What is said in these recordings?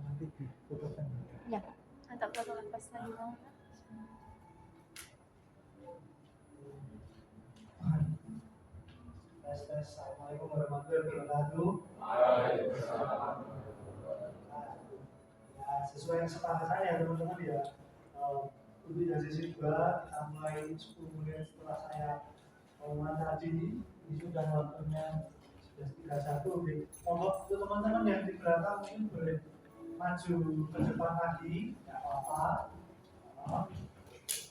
nanti difotokan. Ya, atau foto pas lagi mau. Tes. Assalamualaikum warahmatullahi wabarakatuh. Ya, sesuai kesepakatan ya teman-teman ya. Untuk yang sesi 2 kita mulai 10 menit setelah saya omongan tadi. Ini sudah waktunya 11.31. Oke. Untuk teman-teman yang di belakang mungkin boleh maju ke depan lagi, nggak apa-apa.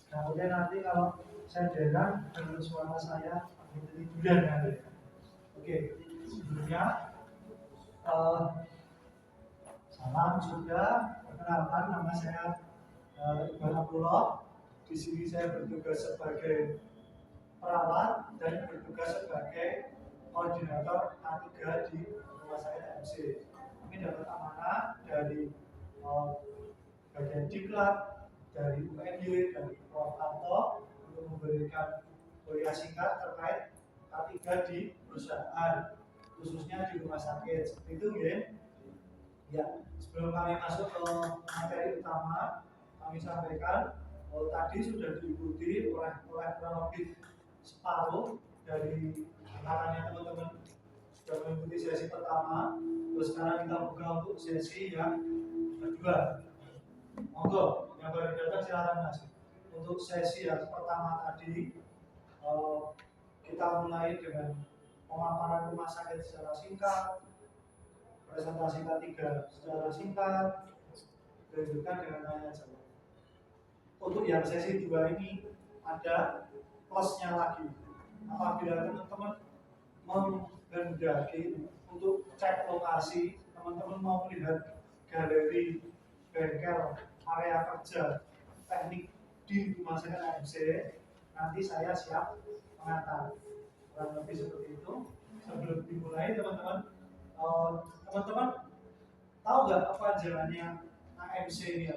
Kemudian nanti kalau saya dengar dengan suara saya tiduran nanti. Oke, sebelumnya salam juga. Perkenalkan, nama saya Iqbal Abdullah. Di sini saya bertugas sebagai perawat dan bertugas sebagai koordinator A3 di rumah sakit AMC. Kami dapat amanah dari bagian diklat, dari UNY, dari Prof. Anto untuk memberikan kuliah singkat terkait K3 di perusahaan, khususnya di rumah sakit. Seperti itu ya. Ya, sebelum kami masuk ke materi utama, kami sampaikan tadi sudah diikuti oleh kurang lebih separuh dari angkatannya teman-teman sudah mengikuti sesi pertama. Terus sekarang kita buka untuk sesi yang kedua. Monggo, yang baru datang silakan Mas. Untuk sesi yang pertama tadi kita mulai dengan pemaparan rumah sakit secara singkat, presentasi K3 secara singkat, dilanjutkan dengan tanya jawab. Untuk yang sesi 2 ini ada plusnya lagi. Apabila teman-teman menghendaki untuk cek lokasi, teman-teman mau melihat galeri, bengkel, area kerja, teknik di rumah sakit AMC, nanti saya siap mengantar. Kurang lebih seperti itu. Sebelum dimulai teman-teman tahu nggak apa jalannya AMC ini ya?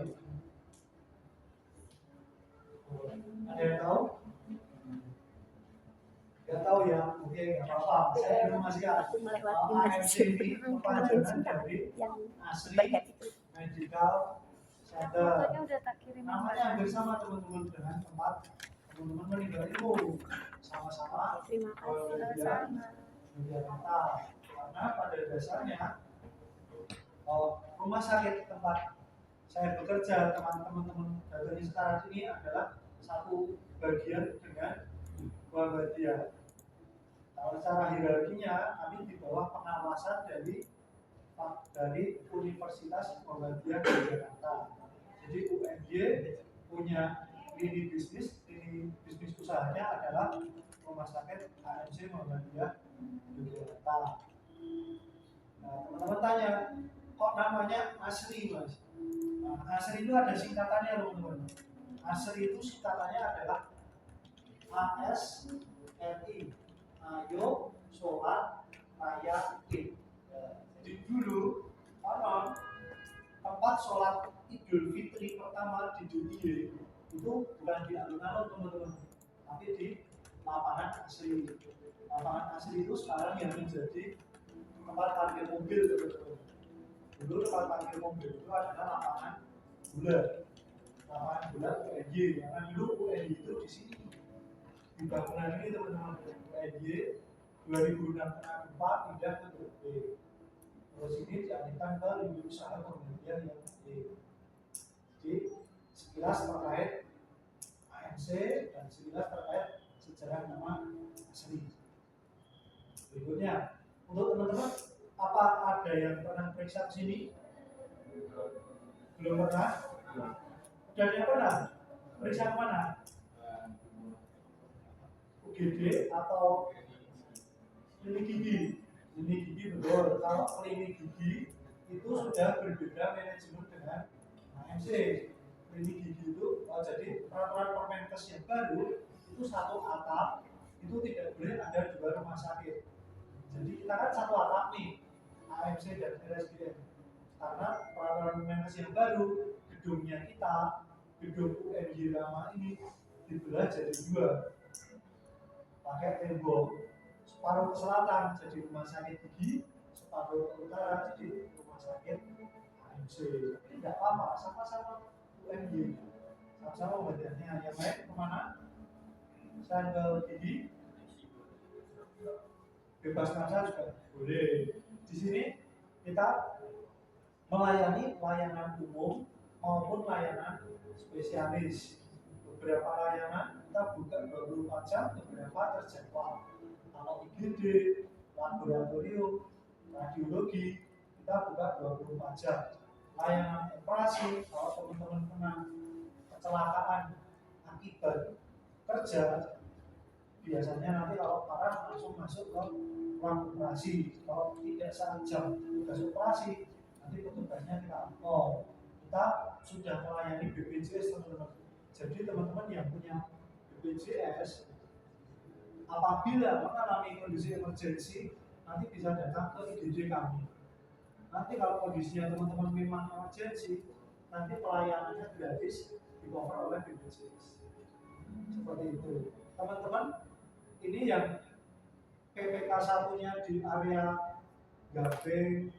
Ada yang tahu? Nggak tahu ya? Oke, nggak apa-apa. Saya informasikan. AMC ini kepanjangan dari Asri Medical Center. Namanya hampir sama teman-teman dengan tempat teman-teman meninggal itu sama-sama. Terima kasih. Yogyakarta. Karena pada dasarnya rumah sakit tempat saya bekerja, teman-teman datang sekarang ini adalah satu bagian dengan Muhammadiyah. Kalau secara hierarkinya kami di bawah pengawasan dari Universitas Muhammadiyah Yogyakarta. Jadi UNY punya lini bisnis usahanya adalah rumah sakit AMC Muhammadiyah Yogyakarta. Nah, teman-teman tanya, kok namanya Asri, Mas? Nah, Asri itu ada singkatannya, teman-teman. Asri itu singkatannya adalah ASRI, Ayo Sholat Raya Id. Jadi dulu konon tempat sholat Idul Fitri pertama di dunia itu bukan di alun-alun teman-teman, tapi di lapangan Asri. Lapangan Asri itu sekarang yang menjadi tempat parkir mobil teman-teman. Dulu tempat parkir mobil itu adalah lapangan bulat. Lapangan bulat UNY, karena dulu UNY itu di sini. Di bangunan ini teman-teman, UNY 2004 pindah ke UB. Terus ini dialihkan ke unit usaha pembelian yang gede. Jadi sekilas terkait AMC dan sekilas terkait sejarah nama Asri. Berikutnya, untuk teman-teman, apa ada yang pernah periksa ke sini? Belum pernah? Udah ada yang pernah? Periksa kemana? UGD atau klinik gigi? Klinik gigi betul. Kalau klinik gigi itu sudah berbeda manajemen dengan AMC. Klinik gigi itu jadi peraturan Permenkes yang baru itu satu atap itu tidak boleh ada dua rumah sakit. Jadi kita kan satu atap nih, AMC dan RSDM. Karena peraturan Permenkes yang baru, gedungnya kita, gedung UNY lama ini dibelah jadi dua, pakai tembok. Separuh ke selatan jadi rumah sakit gigi, separuh ke utara jadi rumah sakit AMC. AMC. Tapi tidak apa-apa, sama-sama UMY, sama-sama badannya. Yang lain kemana? Saya ke Didi, bebas nasa juga boleh. Di sini kita melayani layanan umum maupun layanan spesialis. Beberapa layanan kita buka 24 jam, beberapa terjadwal. Kalau IGD, laboratorium, radiologi, kita buka 24 jam. Layanan operasi, kalau teman-teman kena kecelakaan akibat kerja, biasanya nanti kalau parah langsung masuk ke ruang operasi. Kalau tidak saat jam tugas operasi, nanti petugasnya kita kita sudah melayani BPJS teman-teman. Jadi teman-teman yang punya BPJS apabila mengalami kondisi emergensi, nanti bisa datang ke IGD kami. Nanti kalau kondisinya teman-teman memang emergensi, nanti pelayanannya gratis di cover oleh BPJS. Seperti itu. Teman-teman, ini yang PPK satunya di area Gabeng,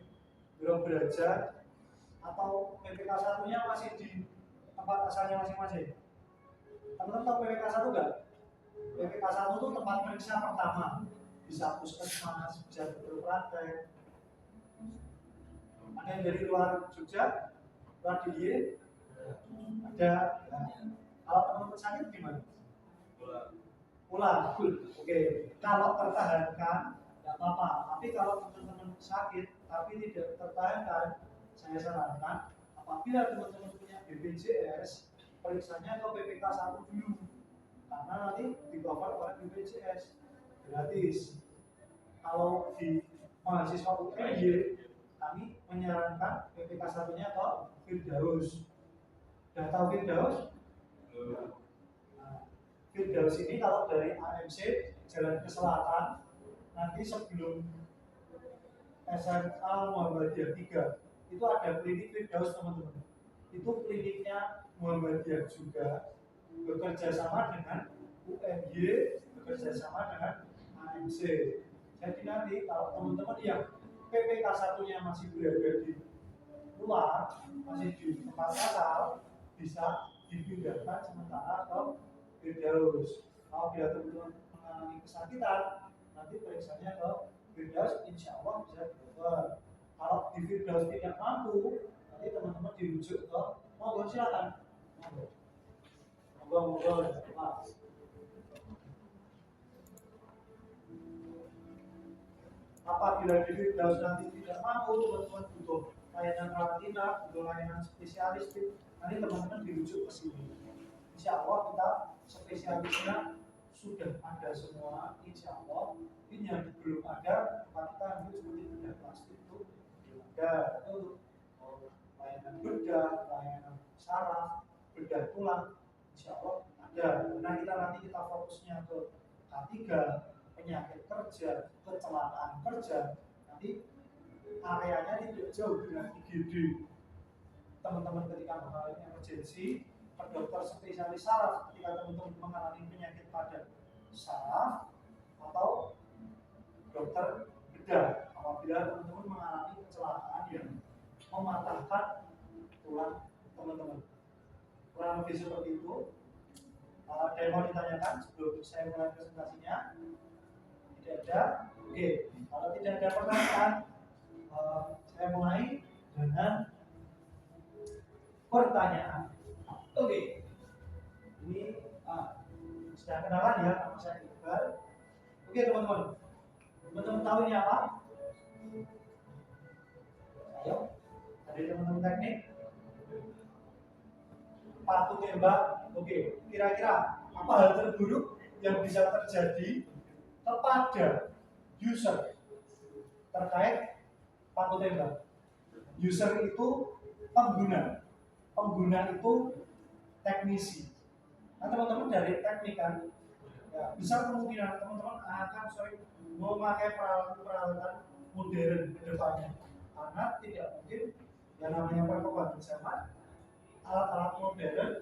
Biro Belajar, atau PPK satunya masih di tempat asalnya masing-masing. Teman-teman tahu PPK 1 enggak? PPK 1 itu tempat periksa pertama. Bisa puskesmas, bisa betul praktek. Ada yang dari luar Jogja? Luar DIY? Ada. Kalau teman-teman sakit gimana? Pulang. Oke. Kalau tertahankan, tidak apa-apa. Tapi kalau teman-teman sakit, tapi tidak tertahankan, saya sarankan apabila teman-teman punya BPJS, periksanya ke PPK 1 dulu, karena nanti di cover oleh BPJS gratis. Kalau di mahasiswa UNY, kami menyarankan PPK 1-nya ke Firdaus. Sudah tahu Firdaus? Nah, Firdaus ini kalau dari AMC jalan ke selatan, nanti sebelum SMA Muhammadiyah 3 itu ada klinik Firdaus teman-teman. Itu kliniknya Muhammadiyah juga, bekerja sama dengan UNY, bekerja sama dengan AMC. Jadi nanti kalau teman-teman yang PPK 1-nya masih berada di luar, masih di tempat asal, bisa dipindahkan sementara ke Firdaus. Kalau bila teman-teman mengalami kesakitan, nanti periksanya ke Firdaus, insya Allah bisa di-cover. Kalau di Firdaus tidak mampu, nanti teman-teman dirujuk ke monggo silakan. Monggo. Apabila di Firdaus nanti tidak mampu, teman-teman butuh layanan karantina, butuh layanan spesialis, nanti teman-teman dirujuk ke sini. Insya Allah kita spesialisnya sudah ada semua, insya Allah. Ini yang belum ada, kita ambil seperti bedah plastik itu belum ada. Itu layanan bedah, layanan saraf, bedah tulang, insya Allah ada. Nah kita fokusnya ke K3, penyakit kerja, kecelakaan kerja, nanti areanya tidak jauh dengan IGD. Teman-teman ketika mengalami emergensi, ke dokter spesialis saraf ketika teman-teman mengalami penyakit pada saraf, atau dokter bedah apabila teman-teman mengalami kecelakaan yang mematahkan tulang teman-teman. Kurang lebih seperti itu. Ada yang mau ditanyakan sebelum saya mulai presentasinya? Tidak ada? Oke, kalau tidak ada pertanyaan, saya mulai dengan pertanyaan. Oke, ini sudah kenalan ya, nama saya Iqbal. Oke teman-teman tahu ini apa? Ayo, ada teman-teman teknik? Paku tembak. Oke, kira-kira apa hal terburuk yang bisa terjadi kepada user terkait paku tembak? User itu pengguna itu teknisi. Nah teman-teman dari teknik kan, ya, bisa kemungkinan teman-teman akan sering memakai peralatan modern ke depannya, karena tidak mungkin yang namanya perkembangan zaman, alat-alat modern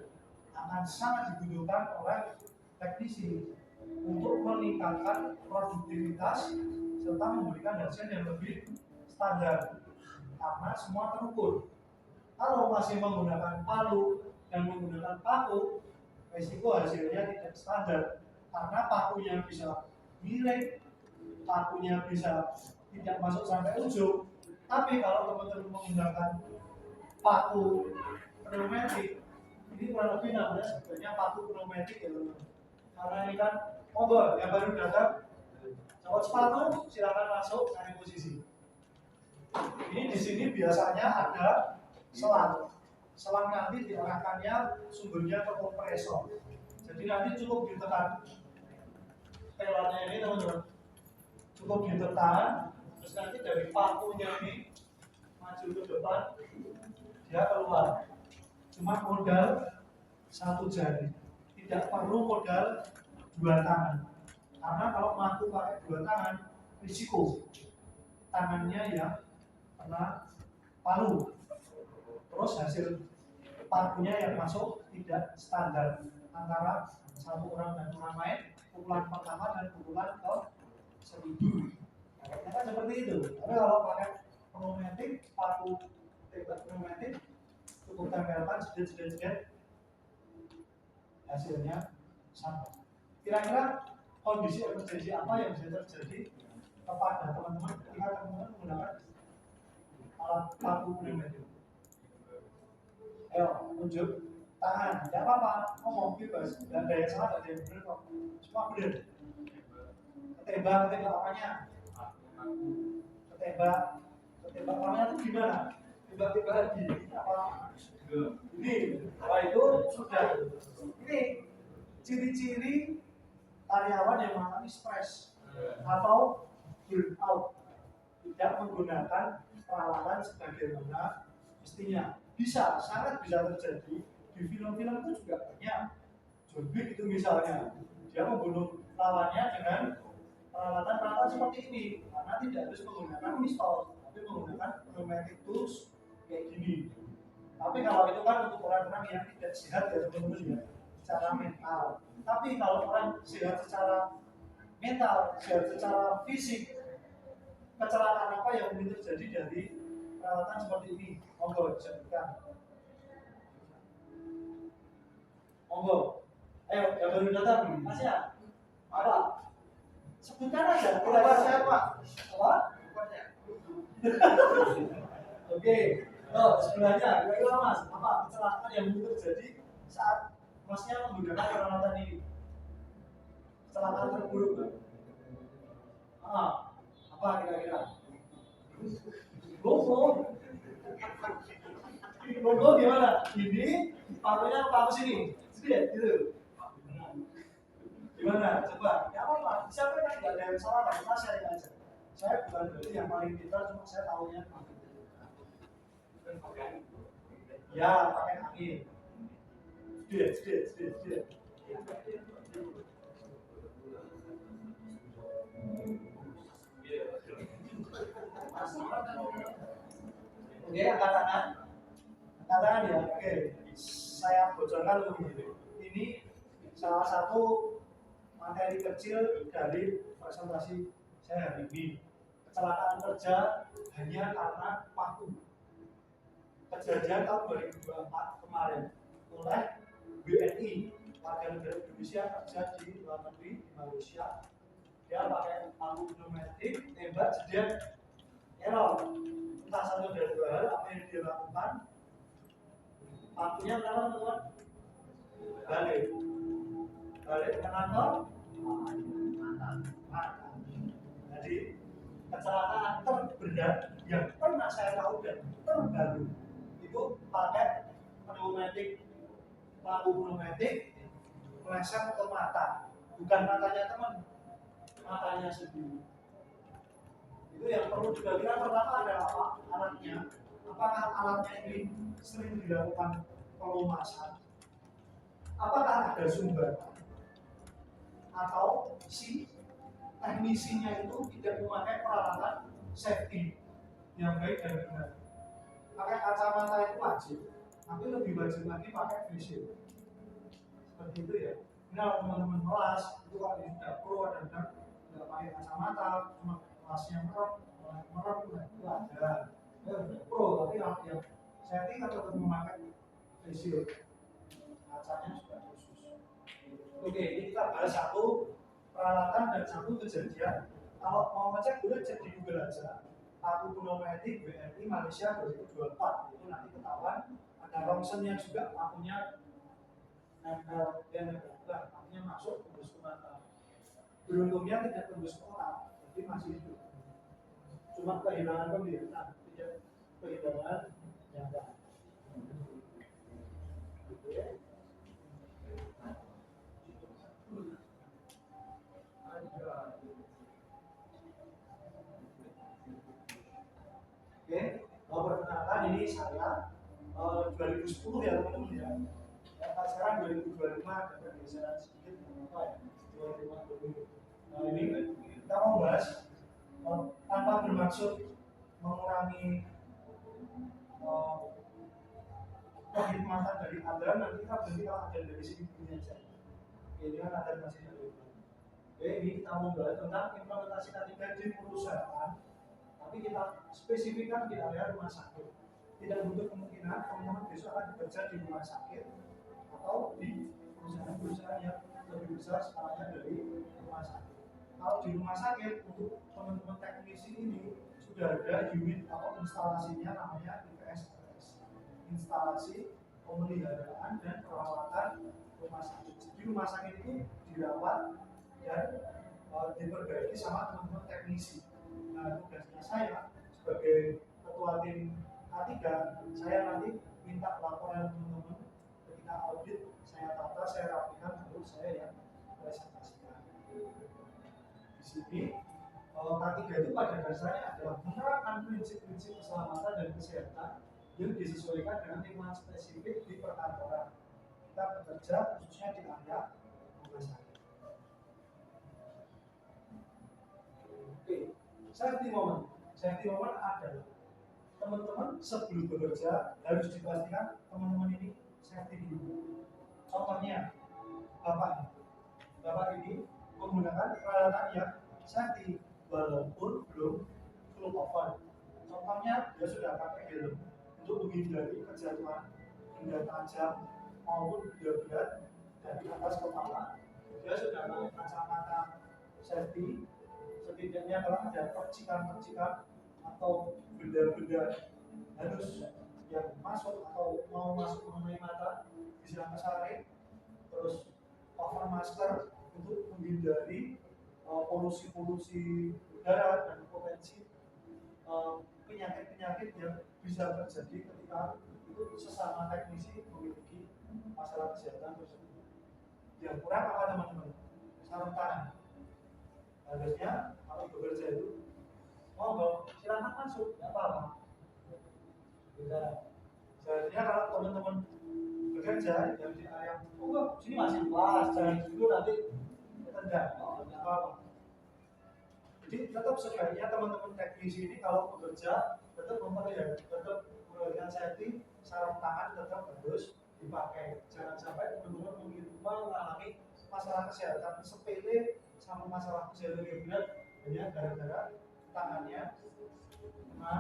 akan sangat dibutuhkan oleh teknisi untuk meningkatkan produktivitas serta memberikan hasil yang lebih standar, karena semua terukur. Kalau masih menggunakan palu dan menggunakan paku, risiko hasilnya tidak standar karena pakunya bisa miring, pakunya bisa tidak masuk sampai ujung. Tapi kalau teman-teman menggunakan paku pneumatik, ini kurang lebih namanya sebenarnya paku pneumatik ya teman-teman. Karena ini kan monggo yang baru datang, copot sepatu silakan masuk cari posisi. Ini di sini biasanya ada selang. Selang nanti diarahkannya sumbernya ke kompresor. Jadi nanti cukup ditekan pelannya ini teman-teman, cukup ditekan, terus nanti dari pakunya ini maju ke depan, dia keluar. Cuma modal satu jari, tidak perlu modal dua tangan. Karena kalau mampu pakai dua tangan, risiko tangannya yang kena palu. Terus hasil pakunya yang masuk tidak standar antara satu orang dan orang lain, pukulan pertama dan pukulan ke 1000. Ya kan seperti itu. Tapi kalau pakai pneumatik, paku tembak pneumatik, cukup tempelkan sedikit hasilnya sama. Kira-kira kondisi emergensi apa yang bisa terjadi kepada teman-teman ketika teman-teman menggunakan alat paku pneumatik? Ayo, tunjuk tangan, tidak apa-apa, ngomong bebas, tidak ada yang salah, tidak ada yang benar kok, semua benar. Ketembak apanya? Ketembak apanya itu gimana? Tembak lagi, apa? Ini, setelah itu sudah. Ini ciri-ciri karyawan yang mengalami stres atau burnout, tidak menggunakan peralatan sebagaimana mestinya. Bisa, sangat bisa terjadi. Di film-film itu juga banyak. John Wick itu misalnya, dia membunuh lawannya dengan peralatan-peralatan seperti ini, karena tidak harus menggunakan pistol, tapi menggunakan pneumatic tools kayak gini. Tapi kalau itu kan untuk orang-orang yang tidak sehat ya teman-teman ya, secara mental. Tapi kalau orang sehat secara mental, sehat secara fisik, kecelakaan apa yang mungkin terjadi dari peralatan seperti ini? Monggo disebutkan. Monggo. Ayo, yang baru datang, Mas ya. Apa? Sebutkan aja. Kira-kira siapa? Apa? Oke. Oh, sebelahnya. Kira-kira Mas, apa kecelakaan yang mungkin terjadi saat Masnya menggunakan peralatan ini? Kecelakaan terburuk. Apa kira-kira? Logo gimana? Ini pakunya paku sini, sedikit gitu. Gimana? Coba. Ya apa? Siapa yang nggak ada yang salah? Kita sharing aja. Saya bukan berarti yang paling pintar, cuma saya tahunya. Ya, pakai angin. Sedikit. Oke, angkat tangan. Angkat tangan ya. Oke, saya bocorkan dulu. Ini salah satu materi kecil dari presentasi saya hari ini. Kecelakaan kerja hanya karena paku. Kejadian tahun 2024 kemarin oleh WNI, warga negara Indonesia kerja di luar negeri di Malaysia. Dia pakai paku pneumatik, tembak jadian error. Entah satu dari dua hal apa yang dia lakukan. Pakunya kenapa teman-teman? Balik ke kantor. Jadi kecelakaan terberat yang pernah saya tahu dan terbaru itu pakai paku pneumatik meleset ke mata, bukan matanya teman, matanya sendiri. Itu yang perlu dibagikan pertama adalah apa? Alatnya. Apakah alatnya ini sering dilakukan pelumasan? Apakah ada sumber? Atau si teknisinya itu tidak memakai peralatan safety yang baik dan benar. Pakai kacamata itu wajib, tapi lebih wajib lagi pakai face shield. Seperti itu ya. Ini kalau teman-teman kelas itu kalau tidak pro dan tidak pakai kacamata, cuma kelasnya merem itu ada. Pro, tapi yang setting atau tetap memakai face shield. Kacanya sudah khusus. Oke, ini kita bahas satu peralatan dan satu kejadian. Kalau mau ngecek boleh cek di Google aja. Paku pneumatik BRI Malaysia 2024 itu nanti ketahuan ada rongsennya juga, pakunya nempel dan pakunya masuk tembus ke mata. Beruntungnya tidak tembus ke otak, jadi masih hidup. Cuma kehilangan pemberitaan, tidak kehilangan nyata. Oke, perkenalkan ini saya 2010 ya teman-teman ya. Sekarang 2025 ada pergeseran sedikit apa ya? 2025. Nah ini kita mau bahas tanpa bermaksud mengurangi kehikmatan dari adzan, nanti kita berhenti kalau adzan dari sini begini aja. Ini kan adzan masih dari. Oke, ini kita mau bahas tentang implementasi K3 di perusahaan. Tapi kita spesifikkan di area rumah sakit. Tidak butuh kemungkinan teman-teman besok akan bekerja di rumah sakit atau di perusahaan-perusahaan yang lebih besar skalanya dari rumah sakit. Kalau di rumah sakit untuk teman-teman teknisi ini sudah ada unit atau instalasinya namanya IPSRS, instalasi pemeliharaan dan perawatan rumah sakit. Jadi rumah sakit itu dirawat dan diperbaiki sama teman-teman teknisi. Nah, tugasnya saya sebagai ketua tim K3, saya nanti minta laporan teman-teman ketika audit, saya tata, saya rapikan, lalu saya yang presentasikan. Di sini K3 itu pada dasarnya adalah menerapkan prinsip-prinsip keselamatan dan kesehatan yang disesuaikan dengan lingkungan spesifik di perkantoran. Kita bekerja khususnya di area rumah sakit. Oke. Safety moment adalah teman-teman sebelum bekerja harus dipastikan teman-teman ini safety dulu. Contohnya, bapak ini menggunakan peralatan yang safety walaupun belum full cover. Contohnya dia sudah pakai helm untuk menghindari kejatuhan benda tajam maupun benda berat dari atas kepala. Dia sudah pakai kacamata safety. Setidaknya kalau ada percikan-percikan atau benda-benda halus yang masuk atau mau masuk mengenai mata bisa kesaring, terus cover masker untuk menghindari polusi-polusi udara dan potensi penyakit-penyakit yang bisa terjadi ketika itu sesama teknisi memiliki masalah kesehatan tersebut. Yang kurang apa teman-teman? Sarung tangan. Harusnya kalau bekerja itu mau silakan masuk, nggak apa-apa. Seharusnya kalau teman-teman bekerja yang di area, sini masih luas, jangan dulu nanti tendang, nggak apa-apa. Jadi tetap sebaiknya teman-teman teknisi ini kalau bekerja tetap memperhatikan safety, sarung tangan tetap harus dipakai. Jangan sampai teman-teman mengalami masalah kesehatan sepele sama masalah kesehatan yang berat hanya gara-gara tangannya kena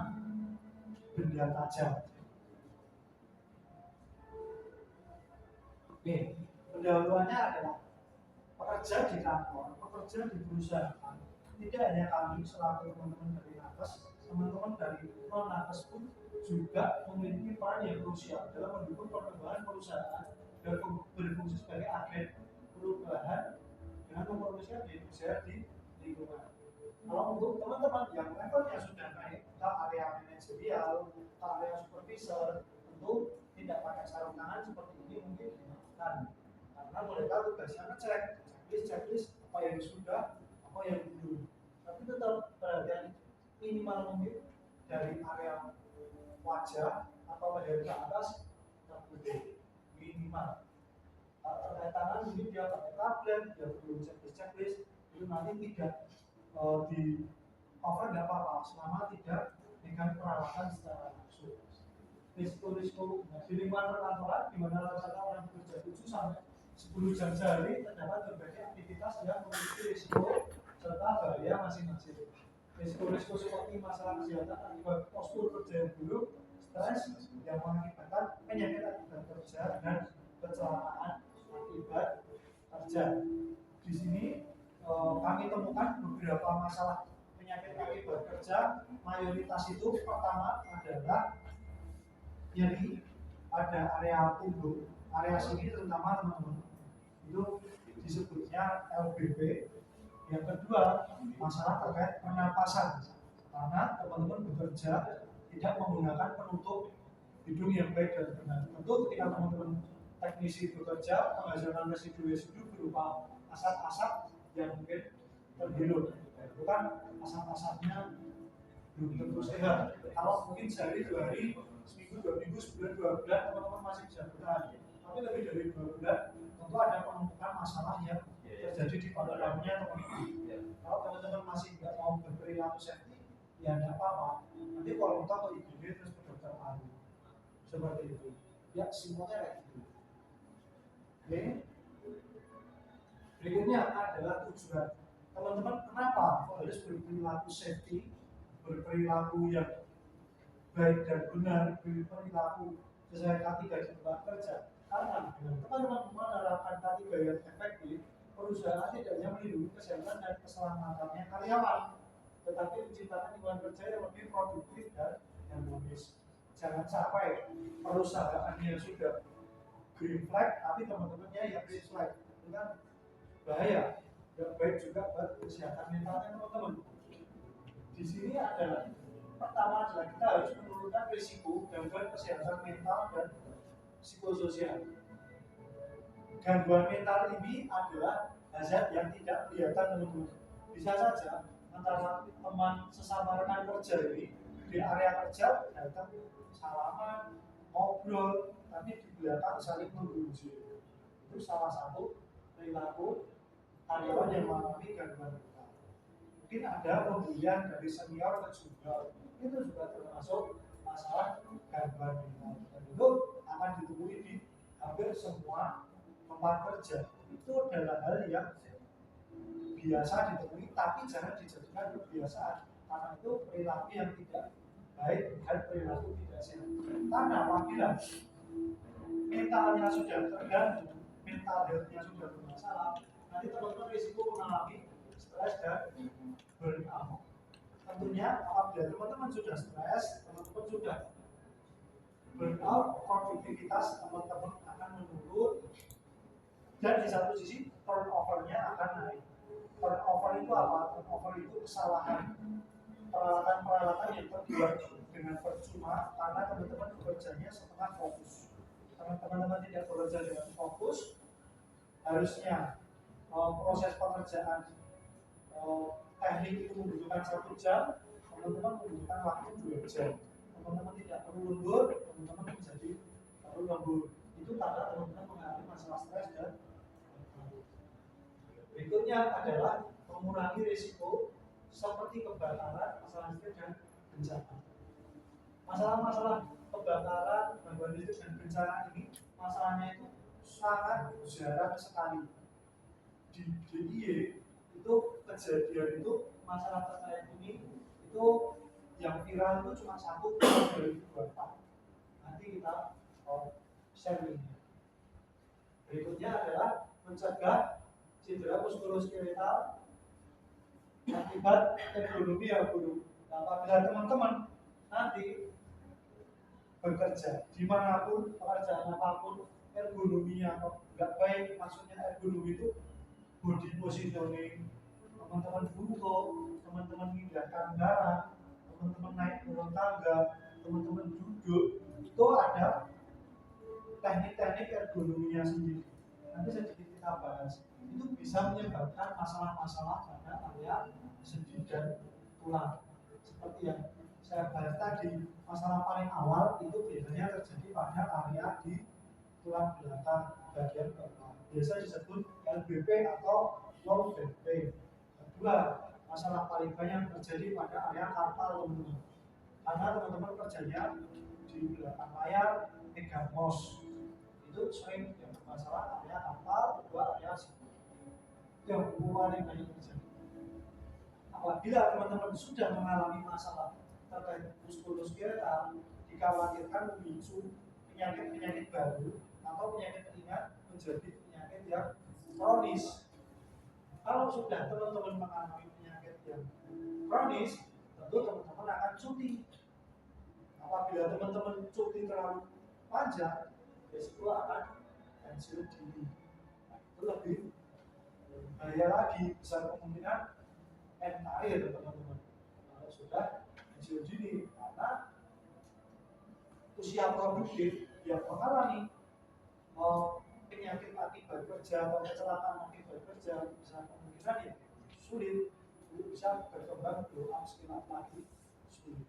benda tajam. Oke, pendahuluannya adalah pekerja di kantor, pekerja di perusahaan. Tidak hanya kami selaku teman-teman dari nakes, teman-teman dari non nakes pun juga memiliki peran yang krusial dalam mendukung perkembangan perusahaan dan berfungsi sebagai agen perubahan dengan mempromosikan usaha di lingkungan. Kalau untuk teman-teman yang levelnya sudah naik ke area manajerial, ke area supervisor, tentu tidak pakai sarung tangan seperti ini mungkin dimaafkan, karena mereka tugasnya ngecek checklist apa yang sudah, apa yang belum. Tapi tetap perhatian minimal mungkin dari area wajah atau dari ke atas terputih minimal. Terkait tangan mungkin dia pakai tablet, dia perlu checklist, itu nanti tidak di cover nggak apa-apa selama tidak dengan perawatan secara langsung. Risiko di lingkungan perkantoran di mana rata-rata orang bekerja 7 sampai 10 jam sehari terdapat berbagai aktivitas yang memiliki risiko serta bahaya masing-masing. Risiko-risiko seperti masalah kesehatan akibat postur kerja yang buruk, stres, yang mengakibatkan penyakit akibat kerja dan kecelakaan akibat kerja. Di sini kami temukan beberapa masalah penyakit akibat kerja. Mayoritas itu pertama adalah nyeri pada area tubuh, area sini terutama teman-teman itu disebutnya LBP. Yang kedua, masalah terkait pernapasan, karena teman-teman bekerja tidak menggunakan penutup hidung yang baik dan benar. Tentu ketika teman-teman teknisi bekerja, menghasilkan residu-residu berupa asap-asap yang mungkin terhirup. Itu kan asap-asapnya belum tentu sehat. Kalau mungkin sehari, 2 hari, seminggu, 2 minggu, sebulan, 2 bulan, teman-teman masih bisa bertahan. Tapi lebih dari 2 bulan, tentu ada penumpukan masalah yang terjadi di paru-parunya atau ini. Kalau teman-teman masih nggak mau berperilaku safety, ya nggak apa-apa. Nanti kalau kita ke IGD terus ke dokter paru, seperti itu. Ya semuanya kayak gitu. Oke. Berikutnya adalah tujuan. Teman-teman kenapa harus berperilaku safety, berperilaku yang baik dan benar, berperilaku sesuai K3 di tempat kerja? Karena dengan teman-teman menerapkan K3 yang efektif, perusahaan tidak hanya melindungi kesehatan dan keselamatannya karyawan, tetapi menciptakan lingkungan kerja yang lebih produktif dan harmonis. Jangan sampai perusahaannya sudah green flag, tapi teman-temannya yang red flag, itu kan bahaya. Yang baik juga buat kesehatan mentalnya teman-teman. Di sini adalah pertama adalah kita harus menurunkan risiko gangguan kesehatan mental dan psikososial. Gangguan mental ini adalah hazard yang tidak kelihatan teman-teman. Bisa saja antara teman sesama rekan kerja ini di area kerja datang salaman, ngobrol, tapi di belakang saling menggunjing. Itu salah satu perilaku karyawan yang mengalami gangguan mental. Mungkin ada pembulian dari senior ke junior, itu juga termasuk masalah gangguan mental. Dan itu akan ditemui di hampir semua tempat kerja. Itu adalah hal yang biasa ditemui, tapi jangan dijadikan kebiasaan, karena itu perilaku yang tidak baik dan perilaku tidak sehat. Karena apabila mentalnya sudah terganggu, mental health-nya sudah bermasalah, nanti teman-teman risiko mengalami stres dan burnout. Tentunya apabila teman-teman sudah stres, teman-teman sudah burnout, produktivitas teman-teman akan menurun, dan di satu sisi turnover-nya akan naik. Turnover itu apa? Turnover itu kesalahan peralatan-peralatan yang terbuat dengan percuma karena teman-teman bekerjanya setengah fokus. Teman-teman tidak bekerja dengan fokus, harusnya proses pekerjaan teknik itu membutuhkan 1 jam, teman-teman membutuhkan waktu 2 jam. Teman-teman tidak perlu lembur, teman-teman menjadi perlu lembur. Itu karena teman-teman mengalami masalah stres dan berikutnya adalah mengurangi risiko seperti kebakaran, masalah listrik dan bencana. Masalah-masalah kebakaran, gangguan listrik dan bencana ini, masalahnya itu sangat jarang sekali. Di DIY itu kejadian itu masalah terkait ini itu yang viral itu cuma 1 tahun 2024. Nanti kita share linknya. Berikutnya adalah mencegah cedera muskuloskeletal akibat ergonomi yang buruk. Nah, apabila teman-teman nanti bekerja dimanapun, pekerjaan apapun, ergonominya nggak baik, maksudnya ergonomi itu body positioning, teman-teman duduk, teman-teman pindahkan barang, teman-teman naik turun tangga, teman-teman duduk, itu ada teknik-teknik ergonominya sendiri. Nanti sedikit kita bahas. Itu bisa menyebabkan masalah-masalah pada area sendi dan tulang. Seperti yang saya bahas tadi, masalah paling awal itu biasanya terjadi pada area di tulang belakang bagian bawah. Biasa disebut LBP atau low back pain. Kedua, masalah paling banyak terjadi pada area karpal teman-teman. Karena teman-teman kerjanya di belakang layar, pegang mouse. Itu sering yang bermasalah area karpal, kedua area sini. Yang paling banyak terjadi. Apabila teman-teman sudah mengalami masalah terkait muskuloskeletal, dikhawatirkan memicu penyakit-penyakit baru atau penyakit ringan menjadi penyakit yang kronis. Kalau sudah teman-teman mengalami penyakit yang kronis, tentu teman-teman akan cuti. Apabila teman-teman cuti terlalu panjang, risiko akan pensiun dini. Nah, itu lebih bahaya lagi, besar kemungkinan akhir teman-teman kalau sudah pensiun dini, karena usia produktif yang mengalami penyakit akibat kerja atau kecelakaan akibat kerja besar kemungkinan ya sulit bisa berkembang blow up skill up lagi, sulit,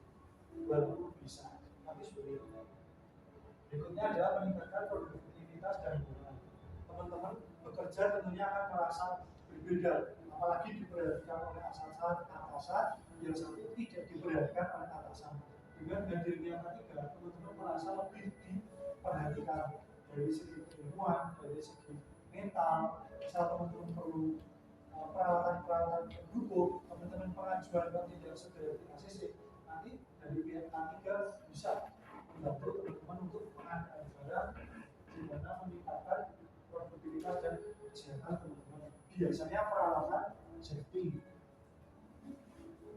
walaupun bisa tapi sulit. Berikutnya adalah meningkatkan produktivitas dan hubungan. Teman-teman bekerja tentunya akan merasa berbeda, apalagi diperhatikan oleh atasan yang satu tidak diperhatikan oleh atasan. Dengan hadirnya yang ketiga, teman-teman merasa lebih diperhatikan dari segi keilmuan, dari segi mental. Misal teman-teman perlu peralatan-peralatan pendukung, teman-teman pengajuan kalau tidak segera di ACC, nanti dari pihak K3 bisa membantu teman-teman untuk pengadaan barang di mana meningkatkan produktivitas dan kesehatan teman-teman. Biasanya peralatan safety.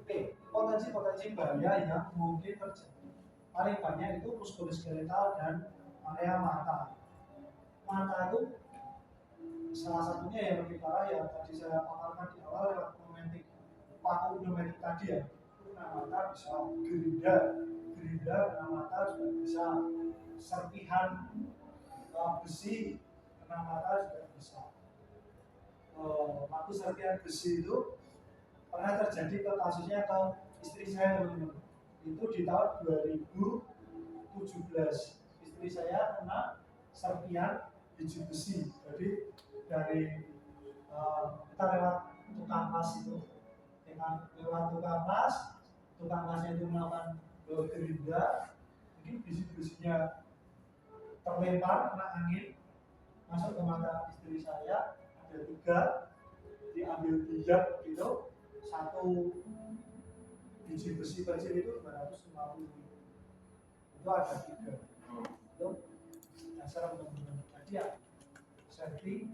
Oke, potensi-potensi bahaya yang mungkin terjadi. Paling banyak itu muskuloskeletal dan area mata. Mata itu salah satunya yang lebih parah yang tadi saya paparkan di awal lewat paku pneumatik tadi ya. Itu kena mata bisa gerinda kena mata juga bisa, serpihan besi kena mata juga bisa. Waktu serpihan besi itu pernah terjadi ke kasusnya ke istri saya teman-teman. Itu di tahun 2017 istri saya kena serpihan biji besi. Jadi dari kita lewat tukang las itu, lewat tukang lasnya itu melakukan gerinda, mungkin biji-bijinya terlempar kena angin masuk ke mata istri saya, ada 3, diambil 3 gitu, 1 biji besi kecil itu 250, itu ada 3, itu dasar teman-teman. Jadi ya safety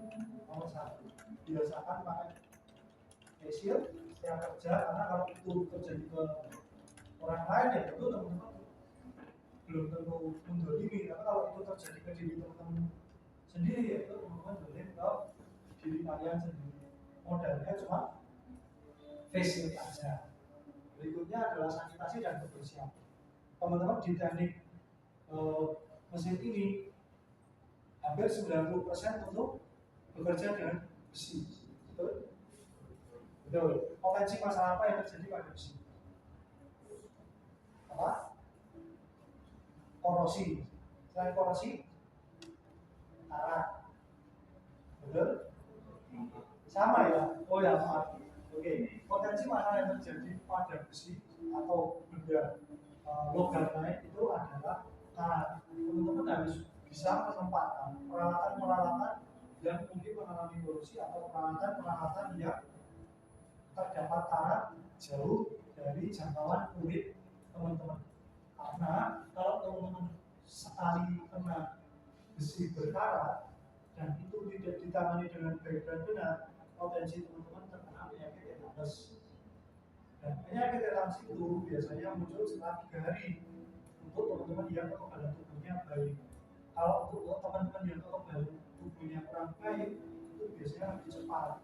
nomor 1, biasakan pakai face shield setiap kerja, karena kalau itu terjadi ke orang lain ya tentu teman-teman belum tentu mendolimi, tapi kalau itu terjadi ke diri teman-teman sendiri ya itu teman-teman boleh ke diri kalian sendiri. Modalnya cuma face shield aja. Berikutnya adalah sanitasi dan kebersihan. Teman-teman di teknik mesin ini hampir 90% untuk bekerja dengan besi. Betul? Betul. Potensi masalah apa yang terjadi pada besi? Apa? Korosi. Selain korosi, karat. Betul? Sama ya? Oh ya, maaf. Oke. Potensi masalah yang terjadi pada besi atau benda logam lain itu adalah karat. Teman-teman harus bisa menempatkan peralatan-peralatan yang mungkin mengalami korosi atau peralatan-peralatan yang terdapat karat jauh dari jangkauan kulit teman-teman. Karena kalau teman-teman sekali kena besi berkarat dan itu tidak ditangani dengan baik dan benar, potensi teman-teman terkena penyakit tetanus. Dan penyakit tetanus itu biasanya muncul setelah 3 hari untuk teman-teman yang kekebalan tubuhnya baik. Kalau untuk teman-teman yang kekebalan tubuhnya kurang baik, itu biasanya lebih cepat,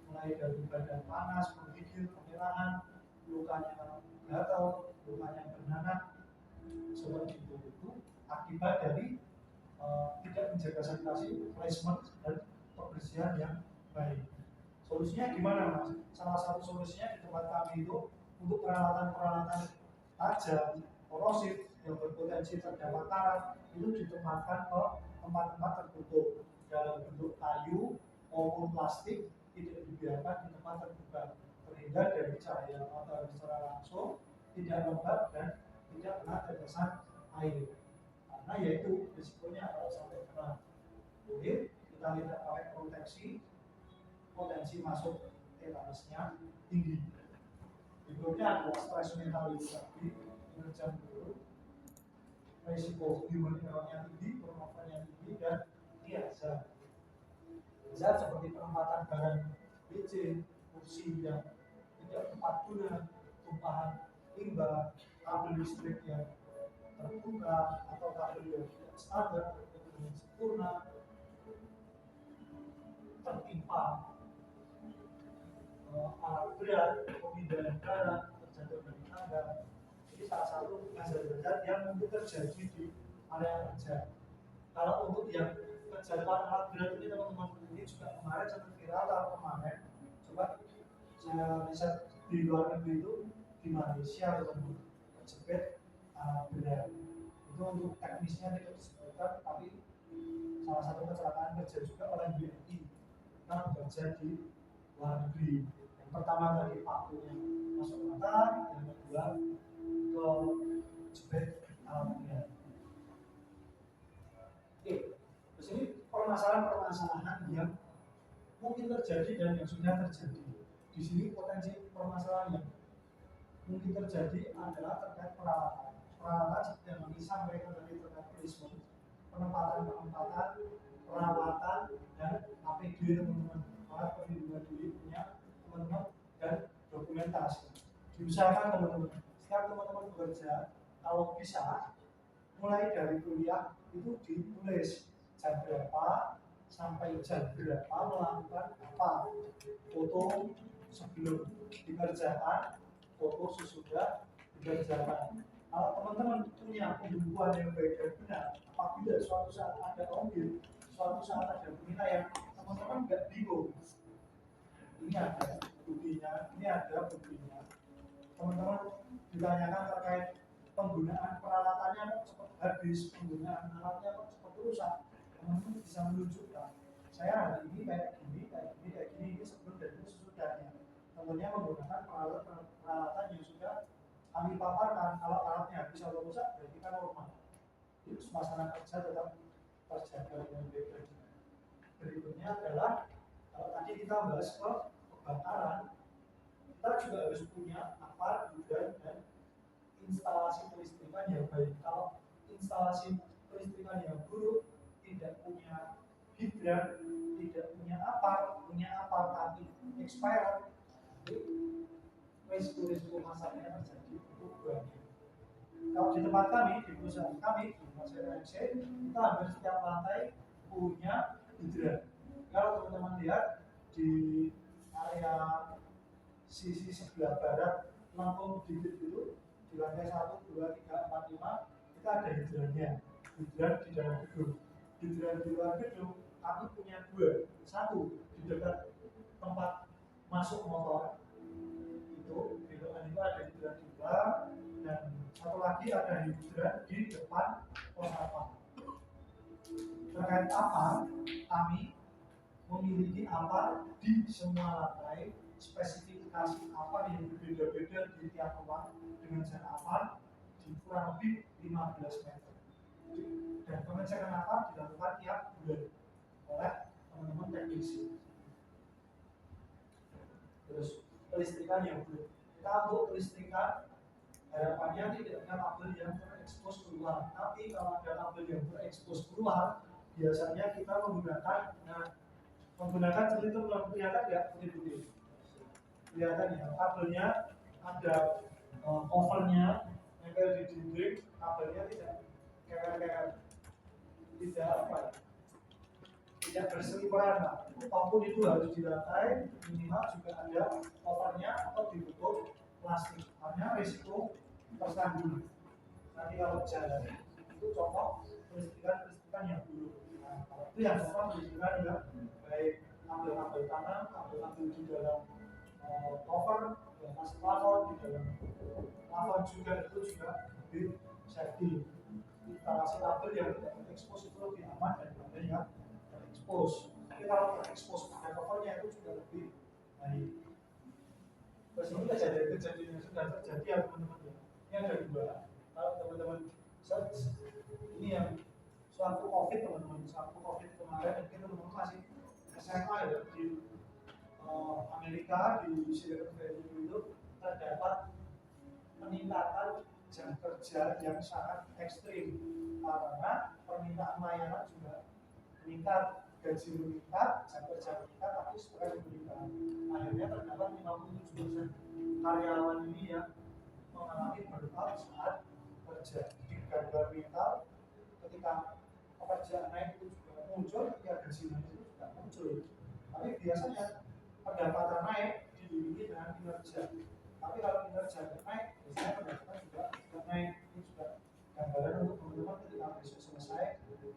mulai dari badan panas, menggigil, kemerahan, lukanya gatal, lukanya bernanah, seperti itu akibat dari tidak menjaga sanitasi, placement dan kebersihan yang baik. Solusinya gimana mas? Salah satu solusinya di tempat kami itu untuk peralatan-peralatan tajam, korosif yang berpotensi terdapat karat itu ditempatkan ke tempat-tempat tertutup dalam bentuk kayu maupun plastik, tidak dibiarkan di tempat terbuka, terhindar dari cahaya matahari secara langsung, tidak lembab dan tidak kena tetesan air. Karena yaitu risikonya kalau sampai kena kulit, kita tidak pakai proteksi, potensi masuk tetanusnya tinggi. Berikutnya adalah stres mental itu tadi, mengerjakan dulu. risiko human error-nya tinggi, turnover-nya tinggi, dan ini hazard. Hazard seperti penempatan barang licin, kursi yang tidak tepat guna, tumpahan limbah, kabel listrik yang terbuka atau kabel yang tidak standar atau dengan sempurna, tertimpa alat berat, pemindahan barang, terjatuh dari tangga. Ini salah satu hazard-hazard yang mungkin terjadi di area kerja. Kalau untuk yang kejatuhan alat berat ini teman-teman, ini juga kemarin sempat viral tahun kemarin. Coba saya riset di luar negeri itu di Malaysia teman-teman, terjepit alat berat. Itu untuk teknisnya tidak disebutkan, tapi salah satu kecelakaan kerja juga oleh BNI yang bekerja di luar negeri. Yang pertama tadi pakunya masuk mata, yang kedua ke jepit alat berat. Oke, di sini permasalahan-permasalahan yang mungkin terjadi dan yang sudah terjadi. Di sini potensi permasalahan yang mungkin terjadi adalah terkait peralatan. Peralatan seperti yang kami sampaikan tadi terkait placement, penempatan, perawatan, dan APD teman-teman, alat perlindungan diri punya teman-teman, dan dokumentasi. Diusahakan teman-teman, setiap teman-teman bekerja, kalau bisa mulai dari kuliah itu ditulis jam berapa sampai jam berapa melakukan apa, foto sebelum dikerjakan, foto sesudah dikerjakan. Kalau teman-teman punya pembukuan yang baik dan benar, apabila suatu saat ada audit, suatu saat ada penilaian, teman-teman nggak bingung. Ini ada buktinya, ini ada buktinya. Teman-teman ditanyakan terkait penggunaan peralatannya kok cepat habis, penggunaan alatnya kok cepat rusak, teman-teman bisa menunjukkan saya hari ini kayak gini, ini sebelum dan ini sesudahnya. Tentunya menggunakan peralatan yang sudah kami paparkan. Kalau alatnya habis atau rusak berarti kan normal. Jadi suasana kerja tetap terjaga dengan baik. Berikutnya adalah kalau tadi kita bahas ke kebakaran, kita juga harus punya apar, gudang, dan instalasi kelistrikan yang baik. Kalau instalasi kelistrikan yang buruk, tidak punya hidran, tidak punya apar tapi expired, risiko masanya terjadi untuk banyak. Kalau di tempat kami, di perusahaan kami, di perusahaan MC, kita hampir setiap lantai punya hidran. Kalau teman-teman lihat di area sisi sebelah barat Lampung Dikit itu, di lantai 1, 2, 3, 4, 5 kita ada hidrannya, hidran di dalam gedung. Hidran di luar gedung kami punya 2, 1 di dekat tempat masuk motor itu, belokan itu ada hidran di luar, dan satu lagi ada hidran di depan pos apa. Terkait apa, kami memiliki apa di semua lantai, spesifikasi apa yang berbeda-beda di tiap ruang dengan jarak apa di kurang lebih 15 meter. Dan pengecekan apa dilakukan tiap bulan oleh teman-teman teknisi. Terus kelistrikan yang buruk. Kita untuk kelistrikan harapannya tidak ada kabel yang terekspos keluar. Tapi kalau ada kabel yang terekspos keluar, biasanya kita menggunakan seperti itu, kelihatan nggak putih-putih? Kelihatan ya, kabelnya ada covernya nempel di dinding, kabelnya tidak kayak tidak apa ya, tidak berseliweran. Apapun itu harus di lantai, minimal juga ada covernya atau ditutup plastik, karena risiko tersandung. Nanti kalau jalan itu contoh kelistrikan yang buruk. Nah, kalau itu yang contoh kelistrikan yang baik, kabel-kabel tanam, kabel-kabel di dalam cover, di atas plafon, di dalam plafon juga itu juga lebih safety. Instalasi kabel yang tidak terekspos itu lebih aman daripada yang terekspos. Tapi kalau terekspos pada covernya itu juga lebih baik. Terus ini kejadian yang sudah terjadi ya teman-teman ya. Ini ada 2. Kalau teman-teman search, ini yang suatu COVID teman-teman, suatu COVID kemarin, mungkin teman-teman masih SMA ya, di Amerika, di Silicon Valley itu terdapat peningkatan jam kerja yang sangat ekstrim karena permintaan layanan juga meningkat, gaji meningkat, jam kerja meningkat, tapi stres meningkat. Akhirnya terdapat 57% karyawan ini yang mengalami burnout saat kerja. Jadi gangguan mental ketika pekerjaan naik itu juga muncul, ketika gaji naik itu juga muncul. Tapi biasanya pendapatan naik diiringi dengan kinerja. Tapi kalau kinerja naik, biasanya pendapatan juga naik. Ini juga gambaran untuk teman-teman ketika besok selesai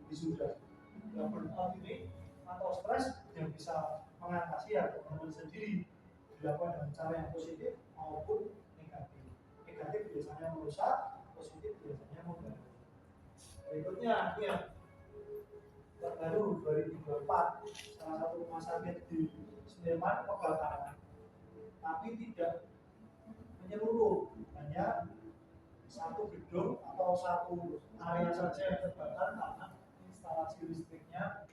wisuda. Yang burnout ini atau stres yang bisa mengatasi ya teman-teman sendiri, dilakukan dengan cara yang positif maupun negatif. Negatif biasanya merusak, positif biasanya membantu. Berikutnya ini yang terbaru 2024, salah satu rumah sakit di Sleman kebakaran, tapi tidak menyeluruh, hanya satu gedung atau satu area saja yang terbakar karena instalasi listriknya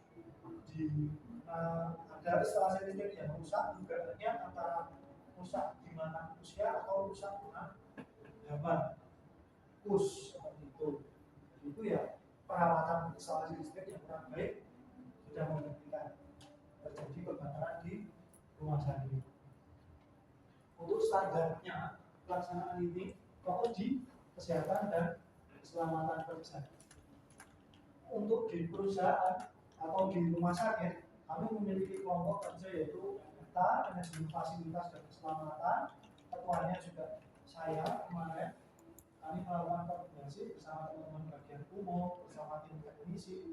ada instalasi listrik yang rusak, dugaannya antara rusak di mana usia atau rusak karena hama kus seperti itu. Itu ya perawatan instalasi listrik yang kurang baik sudah membuktikan terjadi kebakaran di rumah sakit. Untuk standarnya pelaksanaan ini fokus di kesehatan dan keselamatan kerja. Untuk di perusahaan atau di rumah sakit, kami memiliki kelompok kerja yaitu kita manajemen fasilitas dan keselamatan. Ketuanya juga saya kemarin. Kami melakukan koordinasi bersama teman-teman bagian umum, bersama tim teknisi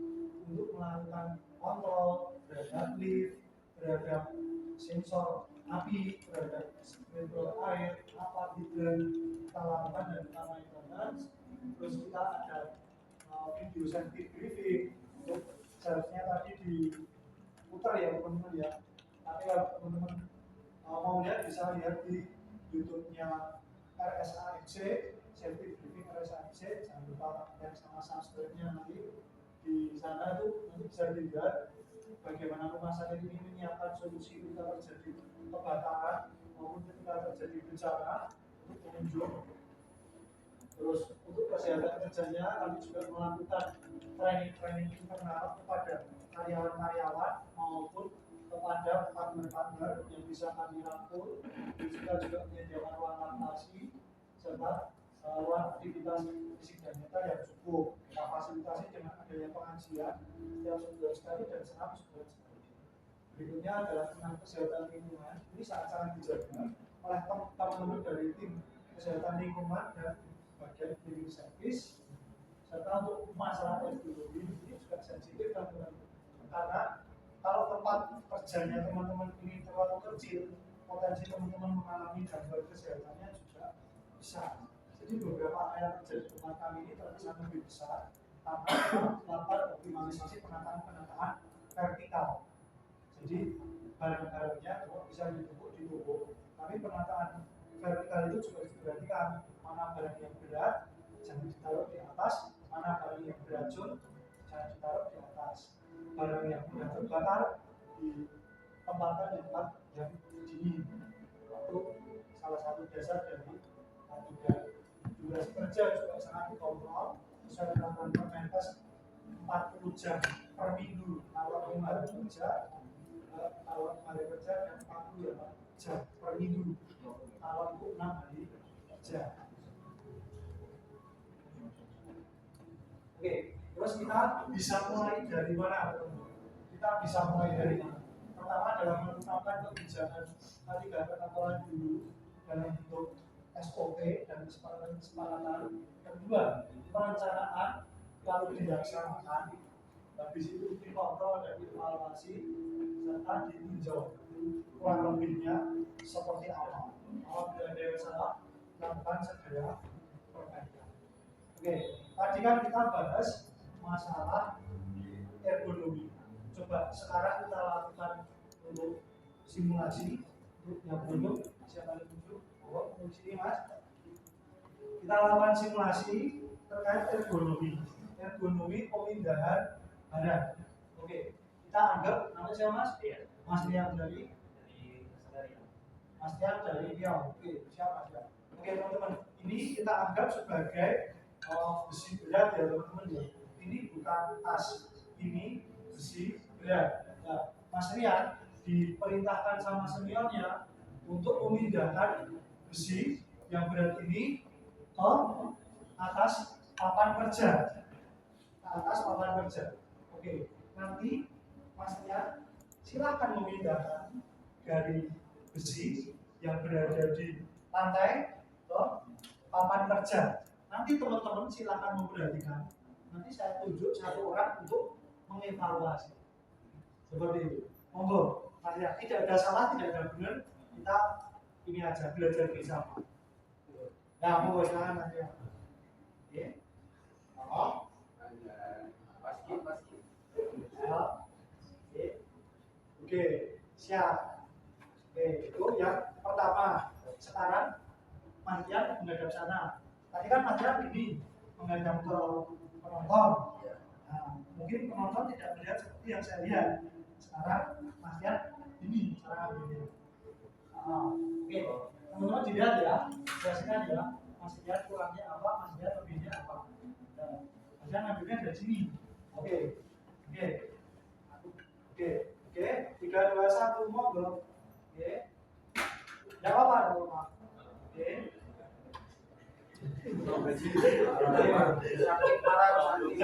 untuk melakukan kontrol terhadap lift, terhadap sensor api, terhadap sprinkler air, apa hidran kita lakukan dan kita maintenance. Terus kita ada video safety briefing untuk seharusnya tadi diputar ya teman-teman ya. Tapi kalau teman-teman mau lihat bisa lihat di YouTube-nya RSAFC, safety briefing RSAFC. Jangan lupa yang sama subscribe-nya nanti di sana itu nanti bisa dilihat bagaimana rumah sakit ini menyiapkan solusi ketika terjadi kebakaran maupun ketika terjadi bencana untuk pengunjung. Terus untuk kesehatan kerjanya kami juga melakukan training internal kepada karyawan-karyawan maupun kepada partner-partner yang bisa kami rangkul. Kita juga menyediakan ruang laktasi serta ruang aktivitas fisik dan mental yang cukup. Kita fasilitasi dengan adanya pengajian setiap sebulan sekali dan senam sebulan sekali. Berikutnya adalah tentang kesehatan lingkungan. Ini sangat-sangat dijaga oleh teman-teman dari tim kesehatan lingkungan dan bagian cleaning service. Serta untuk masalah teknologi ini juga sensitif dan karena kalau tempat kerjanya teman-teman ini terlalu kecil, potensi teman-teman mengalami gangguan kesehatannya juga besar. Jadi beberapa area kerja di tempat kami ini terkesan lebih besar karena melakukan optimalisasi penataan vertikal. Jadi barang-barangnya bisa ditumpuk di tubuh, tapi penataan vertikal itu juga diperhatikan mana barang yang berat jangan ditaruh di atas, mana barang yang beracun jangan ditaruh di atas. Barang yang mudah terbakar ditempatkan di tempat yang dingin. Itu salah satu dasar dari tiga. Durasi kerja juga sangat dikontrol sesuai dengan Permenkes 40 jam per minggu. Kalau kemarin kerja dan 40 jam per minggu. Kalau itu 6 hari kerja. Oke, terus kita bisa mulai dari mana? Kita bisa mulai dari mana? Pertama adalah menetapkan kebijakan tiga peraturan dulu dalam bentuk SOP dan kesepakatan. Kedua, perencanaan lalu dilaksanakan. Habis itu dikontrol dan dievaluasi serta ditinjau kurang lebihnya seperti apa. Kalau tidak ada yang salah, lakukan segera perbaikan. Oke, tadi kan kita bahas masalah ergonomi. Coba sekarang kita lakukan untuk simulasi untuk yang bentuk siapa yang tunjuk? Oh, di sini mas. Kita lakukan simulasi terkait ergonomi. Ergonomi pemindahan badan. Oke, kita anggap nama siapa mas? Mas Rian dari Mas Rian dari Riau. Oke, siapa? Oke teman-teman. ini kita anggap sebagai besi berat ya teman-teman ya. Ini bukan tas, ini besi berat. Nah, Mas Rian diperintahkan sama seniornya untuk memindahkan besi yang berat ini ke atas papan kerja. Ke atas papan kerja. Oke, nanti Mas Rian silakan memindahkan dari besi yang berada di lantai ke papan kerja. Nanti teman-teman silakan memperhatikan. Nanti saya tunjuk satu orang untuk mengevaluasi. Seperti itu. Monggo, Mas Rian. Tidak ada salah, tidak ada benar. Kita ini aja belajar bersama. Nah, monggo silakan Mas Rian. Oke. Oh. Oke, siap. Oke, itu yang pertama. Sekarang Mas Rian menghadap sana. Tadi kan Mas Rian gini menghadap ke penonton. Nah, mungkin penonton tidak melihat seperti yang saya lihat. Sekarang Mas Rian ini cara ambilnya. Oke, teman-teman dilihat ya. Jelaskan ya. Mas Rian kurangnya apa, Mas Rian lebihnya apa. Nah, Mas Rian ambilnya dari sini. Oke, oke, oke, oke. 3, 2, 1, monggo. Oke. Tidak apa-apa, tidak apa-apa. Oke. Tidak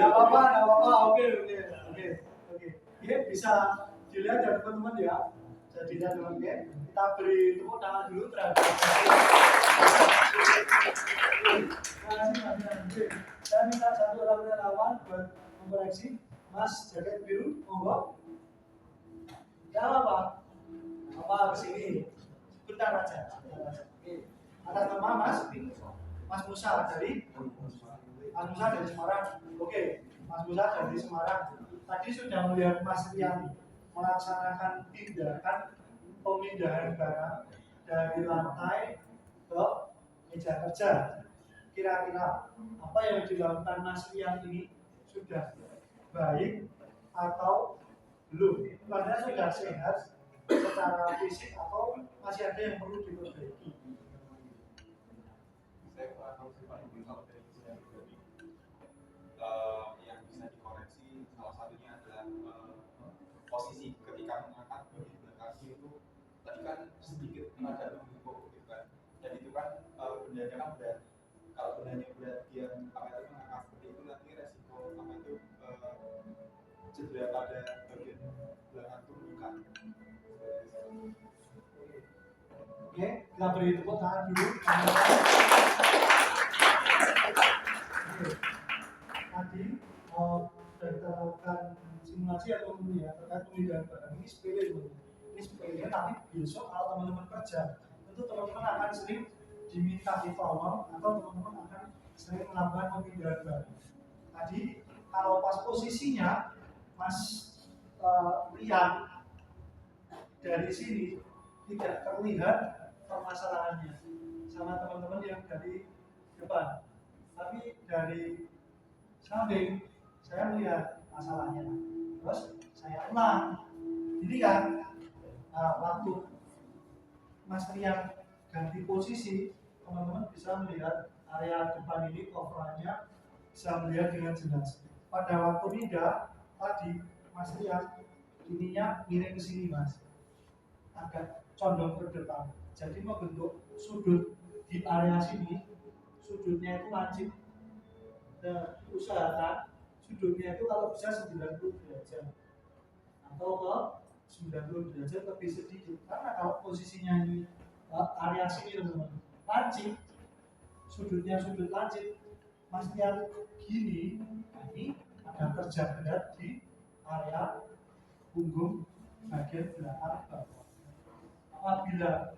apa-apa, tidak apa-apa. Oke. Oke, bisa dilihat ya teman-teman ya. Jadi dilihat teman oke. Kita beri tepuk tangan dulu terhadap. Terima kasih Mas Rian. Saya minta satu orang relawan buat mengoreksi Mas jaket biru, monggo. Ya apa? Apa kesini? Bentar aja. Oke. Atas nama Mas Musa dari Semarang. Oke, Mas Musa dari Semarang. Tadi sudah melihat Mas Rian melaksanakan tindakan pemindahan barang dari lantai ke meja kerja. Kira-kira apa yang dilakukan Mas Rian ini sudah baik atau belum? Karena sudah sehat secara fisik atau masih ada yang perlu diperbaiki? Saya kurang tahu sih Pak, kalau dari saya pribadi yang bisa dikoreksi salah satunya adalah posisi ketika mengangkat bagian kaki itu tadi kan sedikit ada membungkuk gitu kan, dan itu kan bendanya kan berat. Kalau bendanya berat dia apa itu mengangkat seperti itu nanti resiko apa itu cedera pada bagian belakang tumbukan. Oke, kita beri tepuk tangan dulu. Tadi sudah kita lakukan simulasi atau ya terkait pemindahan barang ini sepele dulu. Ini sepele, tapi besok kalau teman-teman kerja, tentu teman-teman akan sering diminta evaluasi atau teman-teman akan sering melakukan pemindahan barang. Tadi kalau pas posisinya Mas Rian dari sini tidak terlihat permasalahannya sama teman-teman yang dari depan, tapi dari samping saya melihat masalahnya. Terus saya ulang, ini kan waktu Mas Rian ganti posisi, teman-teman bisa melihat area depan ini coverannya bisa melihat dengan jelas. Pada waktu pindah tadi Mas Rian ininya miring ke sini Mas, agak condong ke depan, jadi membentuk sudut di area sini. Sudutnya itu lancip. Nah, usahakan sudutnya itu kalau bisa 90 derajat atau ke 90 derajat lebih sedikit, karena kalau posisinya ini area sini teman-teman lancip, sudutnya sudut lancip, Mas Rian gini, ini ada kerja berat di area punggung bagian belakang bawah. Apabila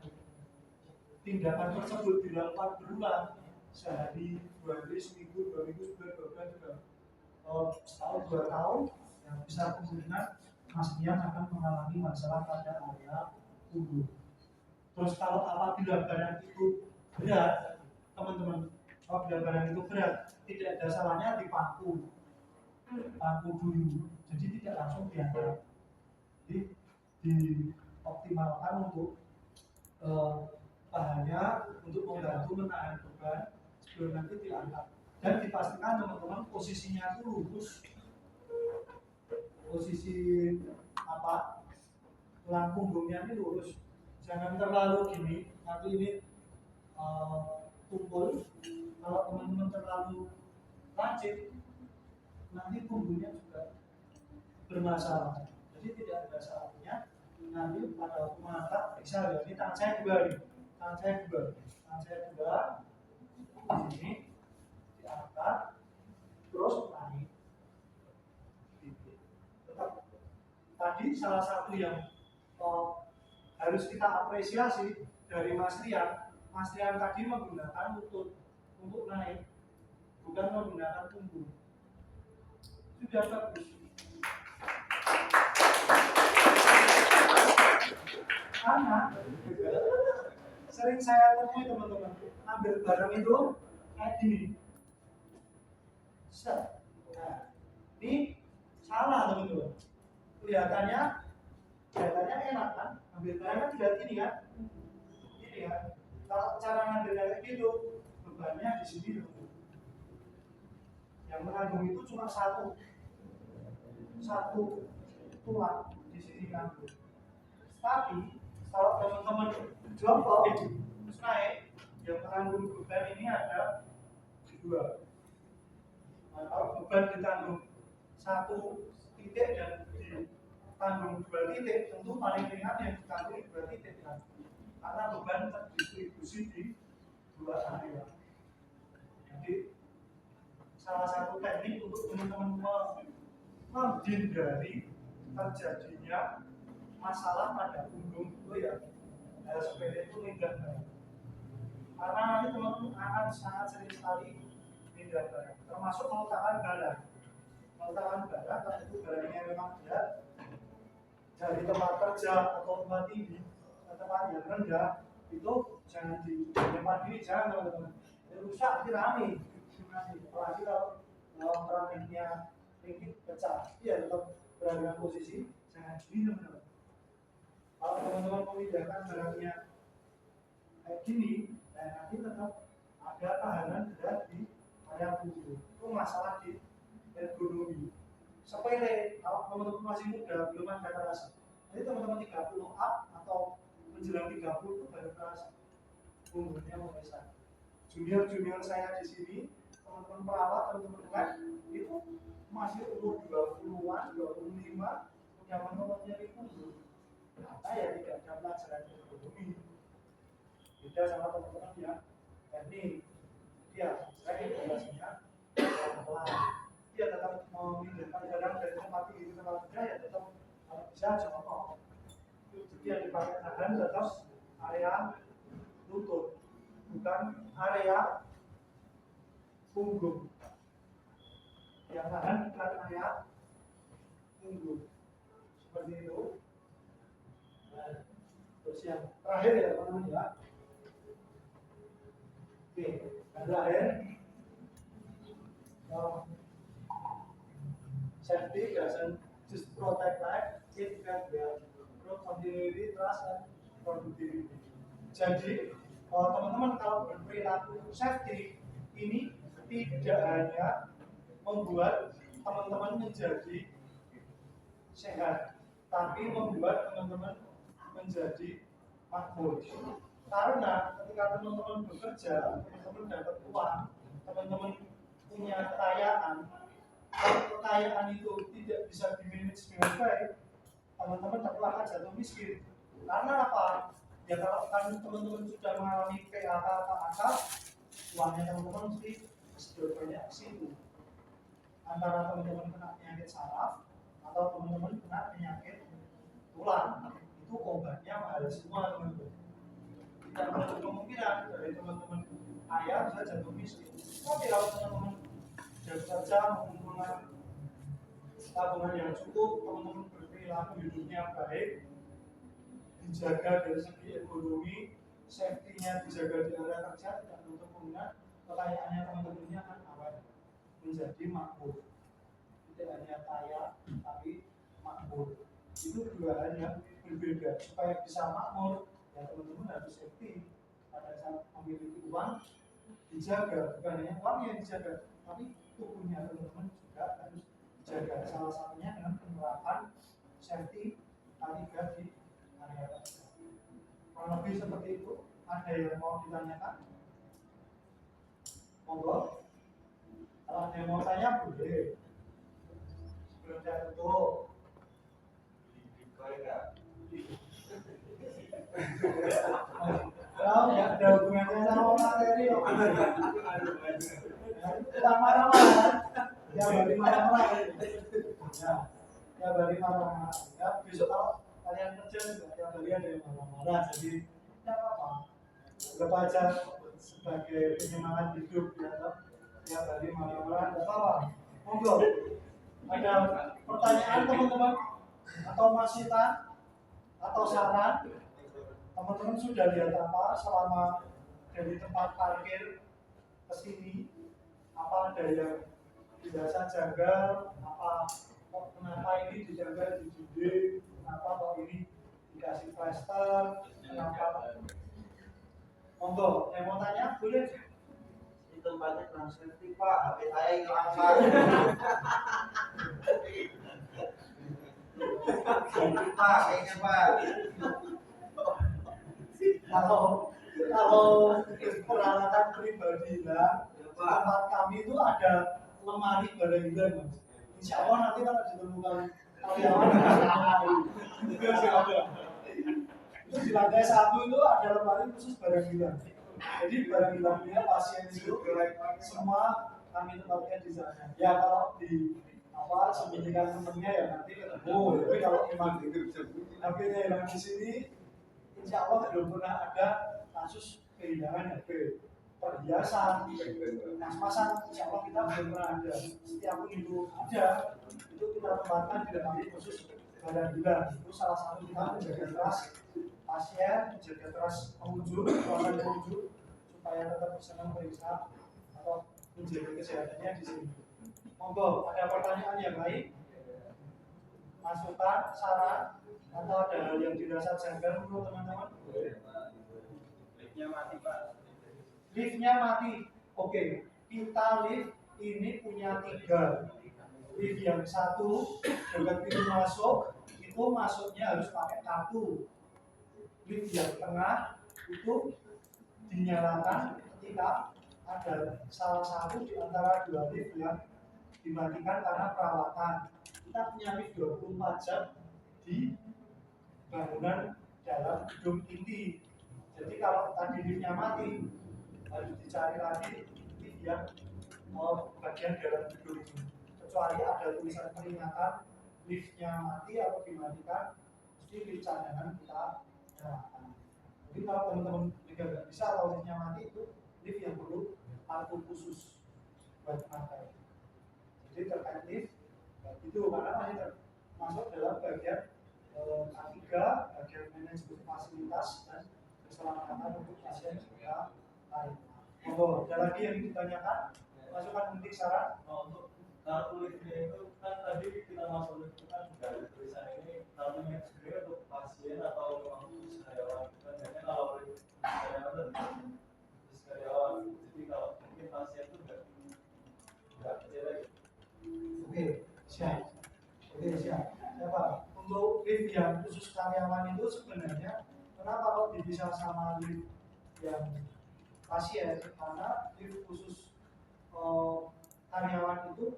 tindakan tersebut dilakukan berulang sehari, 2 hari, seminggu, 2 minggu, sebulan, 2 bulan, juga setahun, 2 tahun, yang bisa kemungkinan Mas Rian akan mengalami masalah pada area punggung. Terus kalau apabila barang itu berat, teman-teman, apabila barang itu berat, tidak ada salahnya dipangku dulu, jadi tidak langsung diangkat. Jadi dioptimalkan untuk bahannya untuk membantu menahan beban belum nanti diangkat. Dan dipastikan teman-teman posisinya itu lurus. Posisi apa? Tulang punggungnya ini lurus. Jangan terlalu gini. Nanti ini tumpul. Kalau teman-teman terlalu lancip, nanti punggungnya juga bermasalah. Jadi tidak ada salahnya nanti pada waktu mengangkat bisa ya. Ini tangan saya dua nih, tangan saya dua ini diangkat terus naik. Tetap tadi salah satu yang harus kita apresiasi dari Mas Rian. Mas Rian tadi menggunakan lutut untuk naik, bukan menggunakan punggung. Sudah bagus. Karena sering saya temui teman-teman ambil barang itu kayak gini. Set. Nah, ini salah teman-teman. Kelihatannya enak kan? Ambil barangnya tidak gini kan? Gini kan? Kalau cara ngambilnya kayak gitu, bebannya di sini teman-teman. Yang menanggung itu cuma satu tulang di sini nanggung. Tapi kalau teman-teman jongkok terus naik, yang menanggung beban ini ada dua. Nah, kalau beban ditanggung satu titik dan ditanggung dua titik, tentu paling ringan yang ditanggung dua titik kan? Karena beban terdistribusi di dua area. Jadi salah satu teknik untuk teman-teman menghindari terjadinya masalah pada punggung itu ya sepeda itu pindah barang. Karena nanti teman-teman akan sangat sering sekali pindah barang, termasuk meletakkan barang. Meletakkan barang kalau itu barangnya memang berat dari tempat kerja atau tempat tinggi, tempat yang rendah, itu jangan dilempar diri, jangan teman-teman. Rusak nanti rame. Apalagi kalau ramenya tinggi pecah, ya tetap berada dalam posisi jangan gini teman-teman. Kalau teman-teman memindahkan barangnya kayak gini, nanti tetap ada tahanan berat di area punggung. Itu masalah di ergonomi. Sepele, kalau teman-teman masih muda belum ada kerasa. Jadi teman-teman 30 up atau menjelang 30 itu baru kerasa punggungnya mulai sakit. Junior saya di sini, teman-teman perawat, teman-teman kan, itu masih umur 20-an, 25, punya teman-teman nyeri punggung. Karena ya tidak ada pelajaran ergonomi. Beda sama teman-teman yang teknik. Dia saya biasanya pelan. Dia tetap memindahkan barang dari tempat tinggi ke tempat rendah, ya tetap kalau bisa jongkok. Jadi yang dipakai tahan tetap area lutut, bukan area punggung. Yang tahan bukan area punggung. Seperti itu. Terus yang terakhir ya teman-teman ya. Oke, yang terakhir safety doesn't just protect life, it can build growth, continuity, trust, and productivity. Jadi teman-teman kalau berperilaku safety ini tidak hanya membuat teman-teman menjadi sehat, tapi membuat teman-teman menjadi makmur. Karena ketika teman-teman bekerja, teman-teman dapat uang, teman-teman punya kekayaan. Kalau kekayaan itu tidak bisa dimanage dengan baik, teman-teman tetap akan jatuh miskin. Karena apa? Ya kalau kan teman-teman sudah mengalami PHK atau uangnya teman-teman mesti sedikit banyak ke situ. Antara teman-teman kena penyakit saraf atau teman-teman kena penyakit tulang, itu obatnya mahal semua teman-teman. Tidak menutup kemungkinan dari teman-teman kaya bisa jatuh miskin. Tapi kalau teman-teman bekerja mengumpulkan tabungan yang cukup, teman-teman berperilaku hidupnya baik, dijaga dari segi ekonomi, safety-nya dijaga di area kerja, tidak menutup kemungkinan kekayaannya teman-temannya akan awet menjadi makmur. Tidak hanya kaya, tapi makmur. Itu dua hal yang berbeda. Supaya bisa makmur, ya teman-teman harus safety. Pada saat memiliki uang, dijaga, bukan hanya uang yang dijaga, tapi tubuhnya teman-teman juga harus dijaga. Salah satunya dengan penerapan safety K3 di area kerja. Kurang lebih seperti itu. Ada yang mau ditanyakan? Monggo. Kalau ada yang mau tanya boleh. Sebelum saya tutup. Kalau nggak ada hubungannya sama materi, kita marah-marah, ya balik marah-marah. Ya balik marah-marah. Ya besok kalau kalian kerja juga tiap hari ada yang marah-marah, jadi tidak apa-apa. Anggap aja sebagai penyemangat hidup ya, tiap hari marah-marah, tidak apa-apa. Monggo. Ada pertanyaan teman-teman atau masukan atau saran? Teman-teman sudah lihat apa selama dari tempat parkir ke sini? Apa ada yang dirasa janggal? Kenapa ini dijaga di dinding? Kenapa kok ini dikasih plaster? Kenapa? Monggo, yang mau tanya boleh? Di tempatnya kurang safety Pak, HP saya hilang Pak. Pak, kayaknya Pak. Kalau peralatan pribadi hilang, tempat kami itu ada lemari barang hilang, Mas. Insya Allah nanti kalau ditemukan karyawan itu di lantai 1 itu ada lemari khusus barang hilang. Jadi barang hilangnya pasien itu semua kami tempatkan di sana. Ya kalau di sembunyikan temennya ya nanti ketemu. Tapi kalau memang HP-nya hilang di sini, insya Allah belum pernah ada kasus kehilangan HP. Perhiasan, pas-pasan, insya Allah kita belum pernah ada. Setiap itu ada, itu kita tempatkan di dalam khusus barang hilang. Itu salah satu kita menjaga keras pasien, menjaga keras pengunjung, supaya tetap bisa memeriksa atau menjaga kesehatannya di sini. Monggo, ada pertanyaan yang lain? Masukan, saran, atau ada hal yang dirasa janggal menurut teman-teman? Liftnya mati Pak. Liftnya mati. Oke, kita lift ini punya 3. Lift yang satu dekat pintu masuk itu masuknya harus pakai kartu. Lift yang tengah itu dinyalakan ketika ada salah satu di antara 2 lift yang dimatikan karena perawatan. Kita punya lift 24 jam di bangunan dalam gedung inti. Jadi kalau tadi liftnya mati, harus dicari lagi lift yang bagian dalam gedung ini. Kecuali ada tulisan peringatan liftnya mati atau dimatikan, mesti lift cadangan kita nyalakan. Jadi kalau teman-teman juga nggak bisa, kalau liftnya mati itu lift yang perlu kartu khusus buat pakai. Jadi terkait lift, itu karena masih termasuk dalam bagian K3, bagian manajemen fasilitas dan keselamatan untuk pasien serta lain. Oh, ada lagi yang ditanyakan? Masukan untuk saran? Untuk kartu liftnya itu kan tadi kita masuk lift itu kan dari tulisan ini kartunya sendiri untuk pasien atau memang khusus karyawan. Kan biasanya kalau lift karyawan itu khusus karyawan. Jadi kalau mungkin pasien itu nggak kecil lagi. Oke, siap. Siapa? Untuk lift yang khusus karyawan itu sebenarnya kenapa kok dipisah sama lift yang pasien? Karena lift khusus karyawan itu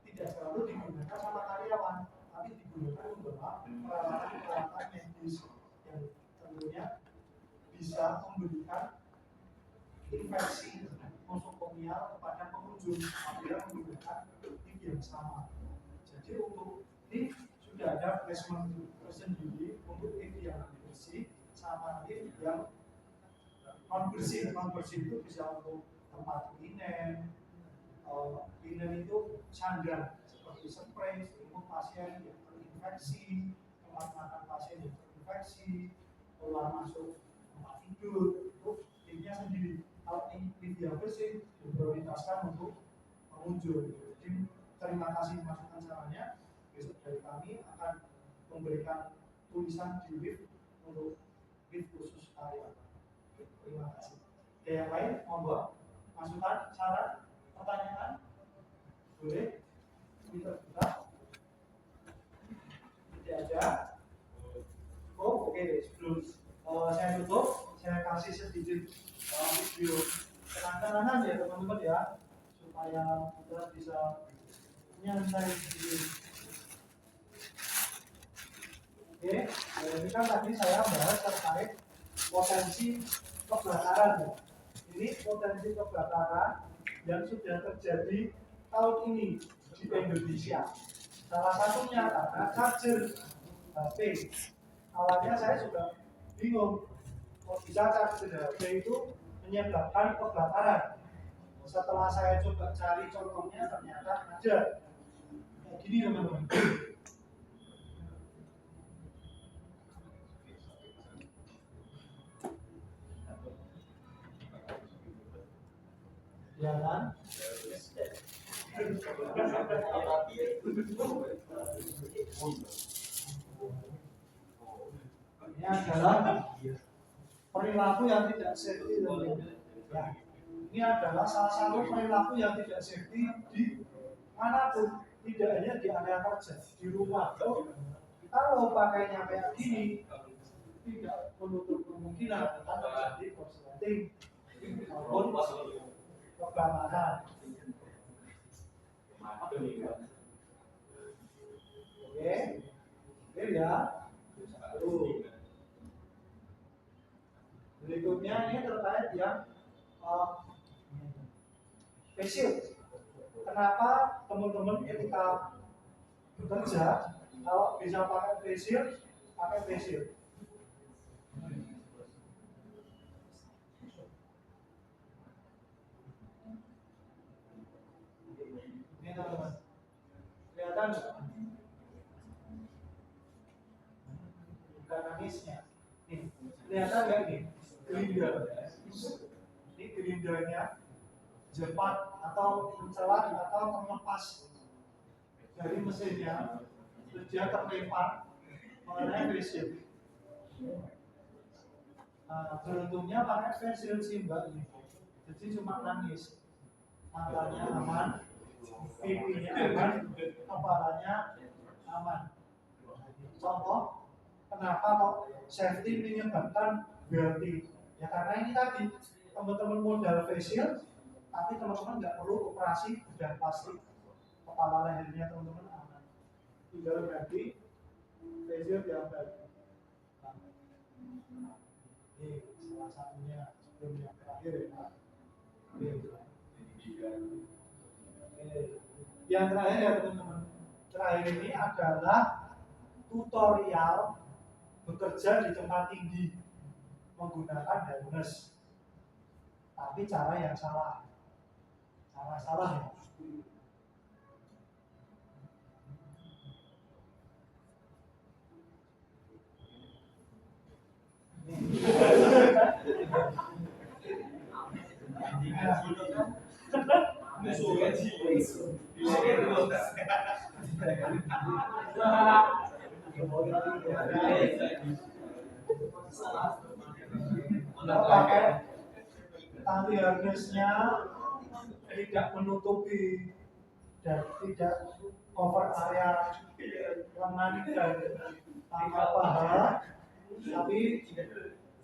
tidak selalu digunakan sama karyawan, tapi digunakan untuk peralatan medis yang tentunya bisa memberikan infeksi nosokomial kepada pengunjung apabila menggunakan lift yang sama. Jadi untuk lift sudah ada placement tersendiri untuk lift yang bersih sama lift yang non bersih. Non bersih itu bisa untuk tempat linen, linen itu sandar seperti spray, selimut pasien yang terinfeksi, tempat makan pasien yang terinfeksi, keluar masuk tempat tidur, itu liftnya sendiri. Kalau lift yang bersih diprioritaskan untuk pengunjung. Jadi terima kasih masukan sarannya. Besok dari kami akan memberikan tulisan di lift untuk lift khusus karyawan. Terima kasih. Ada yang lain? Monggo. masukan, saran, pertanyaan? Boleh? Kita buka. Tidak ada. Oh, oke. Sebelum saya tutup, saya kasih sedikit video kenang-kenangan ya teman-teman ya, supaya kita bisa nyantai sedikit. Oke, ini kan tadi saya bahas terkait potensi kebakaran ya. Ini potensi kebakaran yang sudah terjadi tahun ini di Indonesia. Salah satunya karena charger HP. Awalnya saya juga bingung, kok bisa charger HP itu menyebabkan kebakaran. Setelah saya coba cari contohnya, ternyata ada. Kayak gini teman-teman. Ya kan? Ini adalah perilaku yang tidak safety. Ya. Ini adalah salah satu perilaku yang tidak safety di manapun, tidak hanya di area kerja, di rumah. Kalau pakainya kayak gini, tidak menutup kemungkinan akan terjadi korsleting maupun kebakaran. Oke, ya. Berikutnya ini terkait yang face shield. Kenapa teman-teman ketika bekerja kalau bisa pakai face shield, pakai face shield? Ini teman-teman, kelihatan nggak? Bukan nangisnya. Nih, kelihatan nggak nih? Gerinda. Ini gerindanya jepat atau mencelat atau terlepas dari mesinnya, terus dia terlempar mengenai face shield. Nah, beruntungnya pakai face shield sih mbak ini. Jadi cuma nangis, matanya aman, pipinya aman, kepalanya aman. Contoh, kenapa kok safety menyebabkan berarti? Ya karena ini tadi teman-teman modal face shield, tapi teman-teman nggak perlu operasi bedah plastik, kepala lehernya teman-teman aman. Tinggal ganti face shield yang baru. Ini salah satunya sebelum yang terakhir ya. Yang terakhir ya teman-teman, terakhir ini adalah tutorial bekerja di tempat tinggi menggunakan harness, tapi cara yang salah, cara salah ya. Pakai tali harnessnya tidak menutupi dan tidak cover area lengan dan pangkal paha, tapi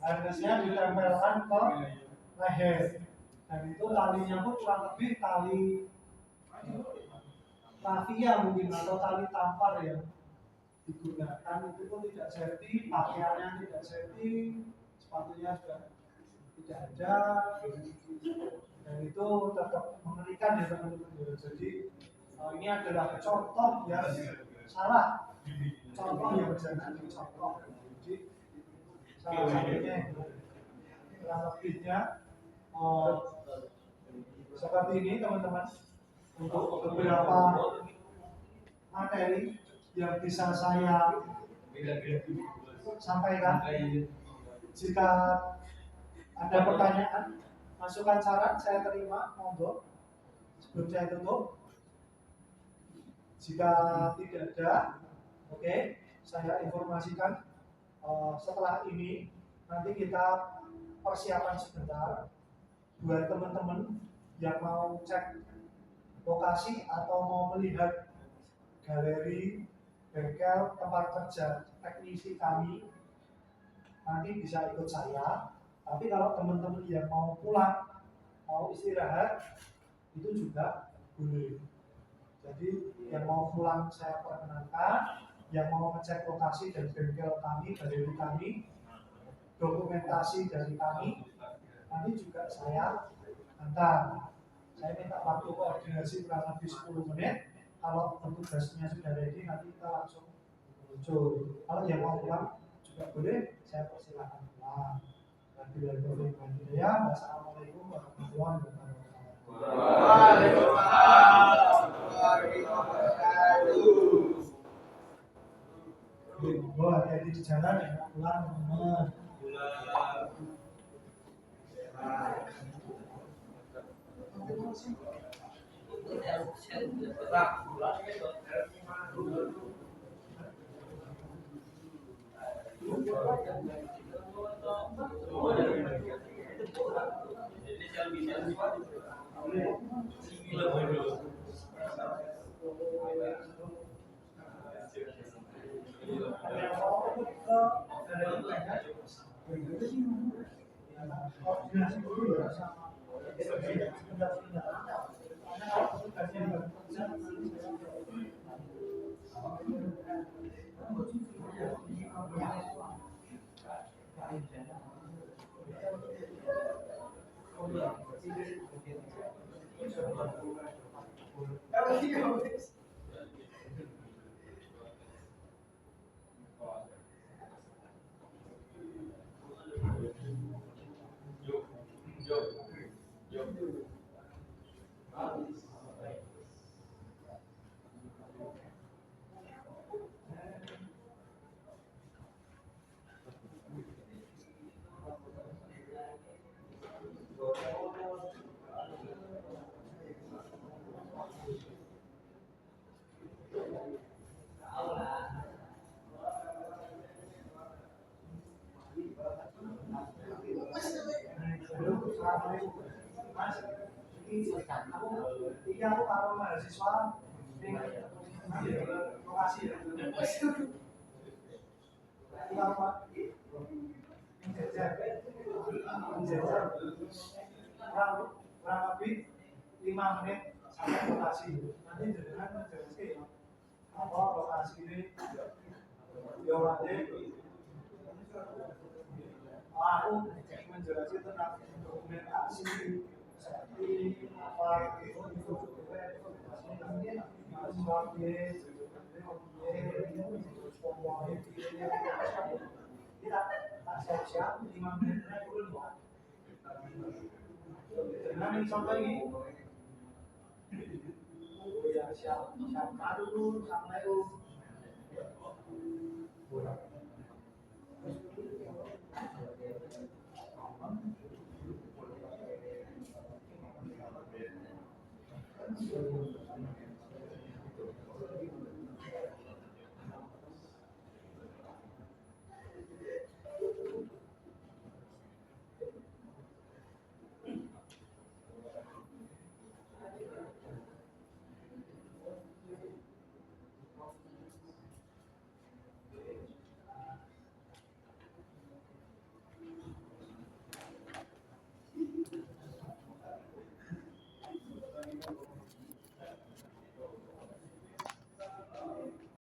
harnessnya ditempelkan ke leher, dan itu talinya pun kurang lebih tali rafia mungkin atau tali tampar yang digunakan. Itu pun tidak safety, pakaiannya tidak safety, sepatunya juga tidak ada, dan itu tetap mengerikan ya teman-teman. Jadi ini adalah contoh yang salah, contoh yang jangan dicontoh. Jadi salah satunya kurang lebihnya seperti ini teman-teman. Untuk beberapa materi yang bisa saya sampaikan, jika ada pertanyaan, masukan, saran, saya terima, monggo. Sebelum saya tutup, jika tidak ada, oke, saya informasikan setelah ini nanti kita persiapan sebentar buat teman-teman yang mau cek lokasi atau mau melihat galeri bengkel tempat kerja teknisi kami nanti bisa ikut saya. Tapi kalau teman-teman yang mau pulang, mau istirahat, itu juga boleh. Jadi yang mau pulang saya perkenankan, yang mau ngecek lokasi dan bengkel kami, galeri kami, dokumentasi dari kami, nanti juga saya antar. Saya minta waktu koordinasi kurang lebih 10 menit. Kalau petugasnya sudah ready, nanti kita langsung muncul. Kalau yang mau pulang juga boleh, saya persilakan pulang. Wassalamualaikum warahmatullahi wabarakatuh. Waalaikumsalam warahmatullahi wabarakatuh. Monggo hati-hati di jalan ya, pulang teman-teman. Koordinasi dulu ya sama Mas, ini aku taruh mahasiswa lokasi ya. Kurang lebih 5 menit sampai lokasi. Nanti dengan menjelaskan apa lokasi ini. Aku menjelaskan tentang dokumentasi seperti apa siap 5 menit dulu. Dengan contoh ini, siap dulu, assalamualaikum.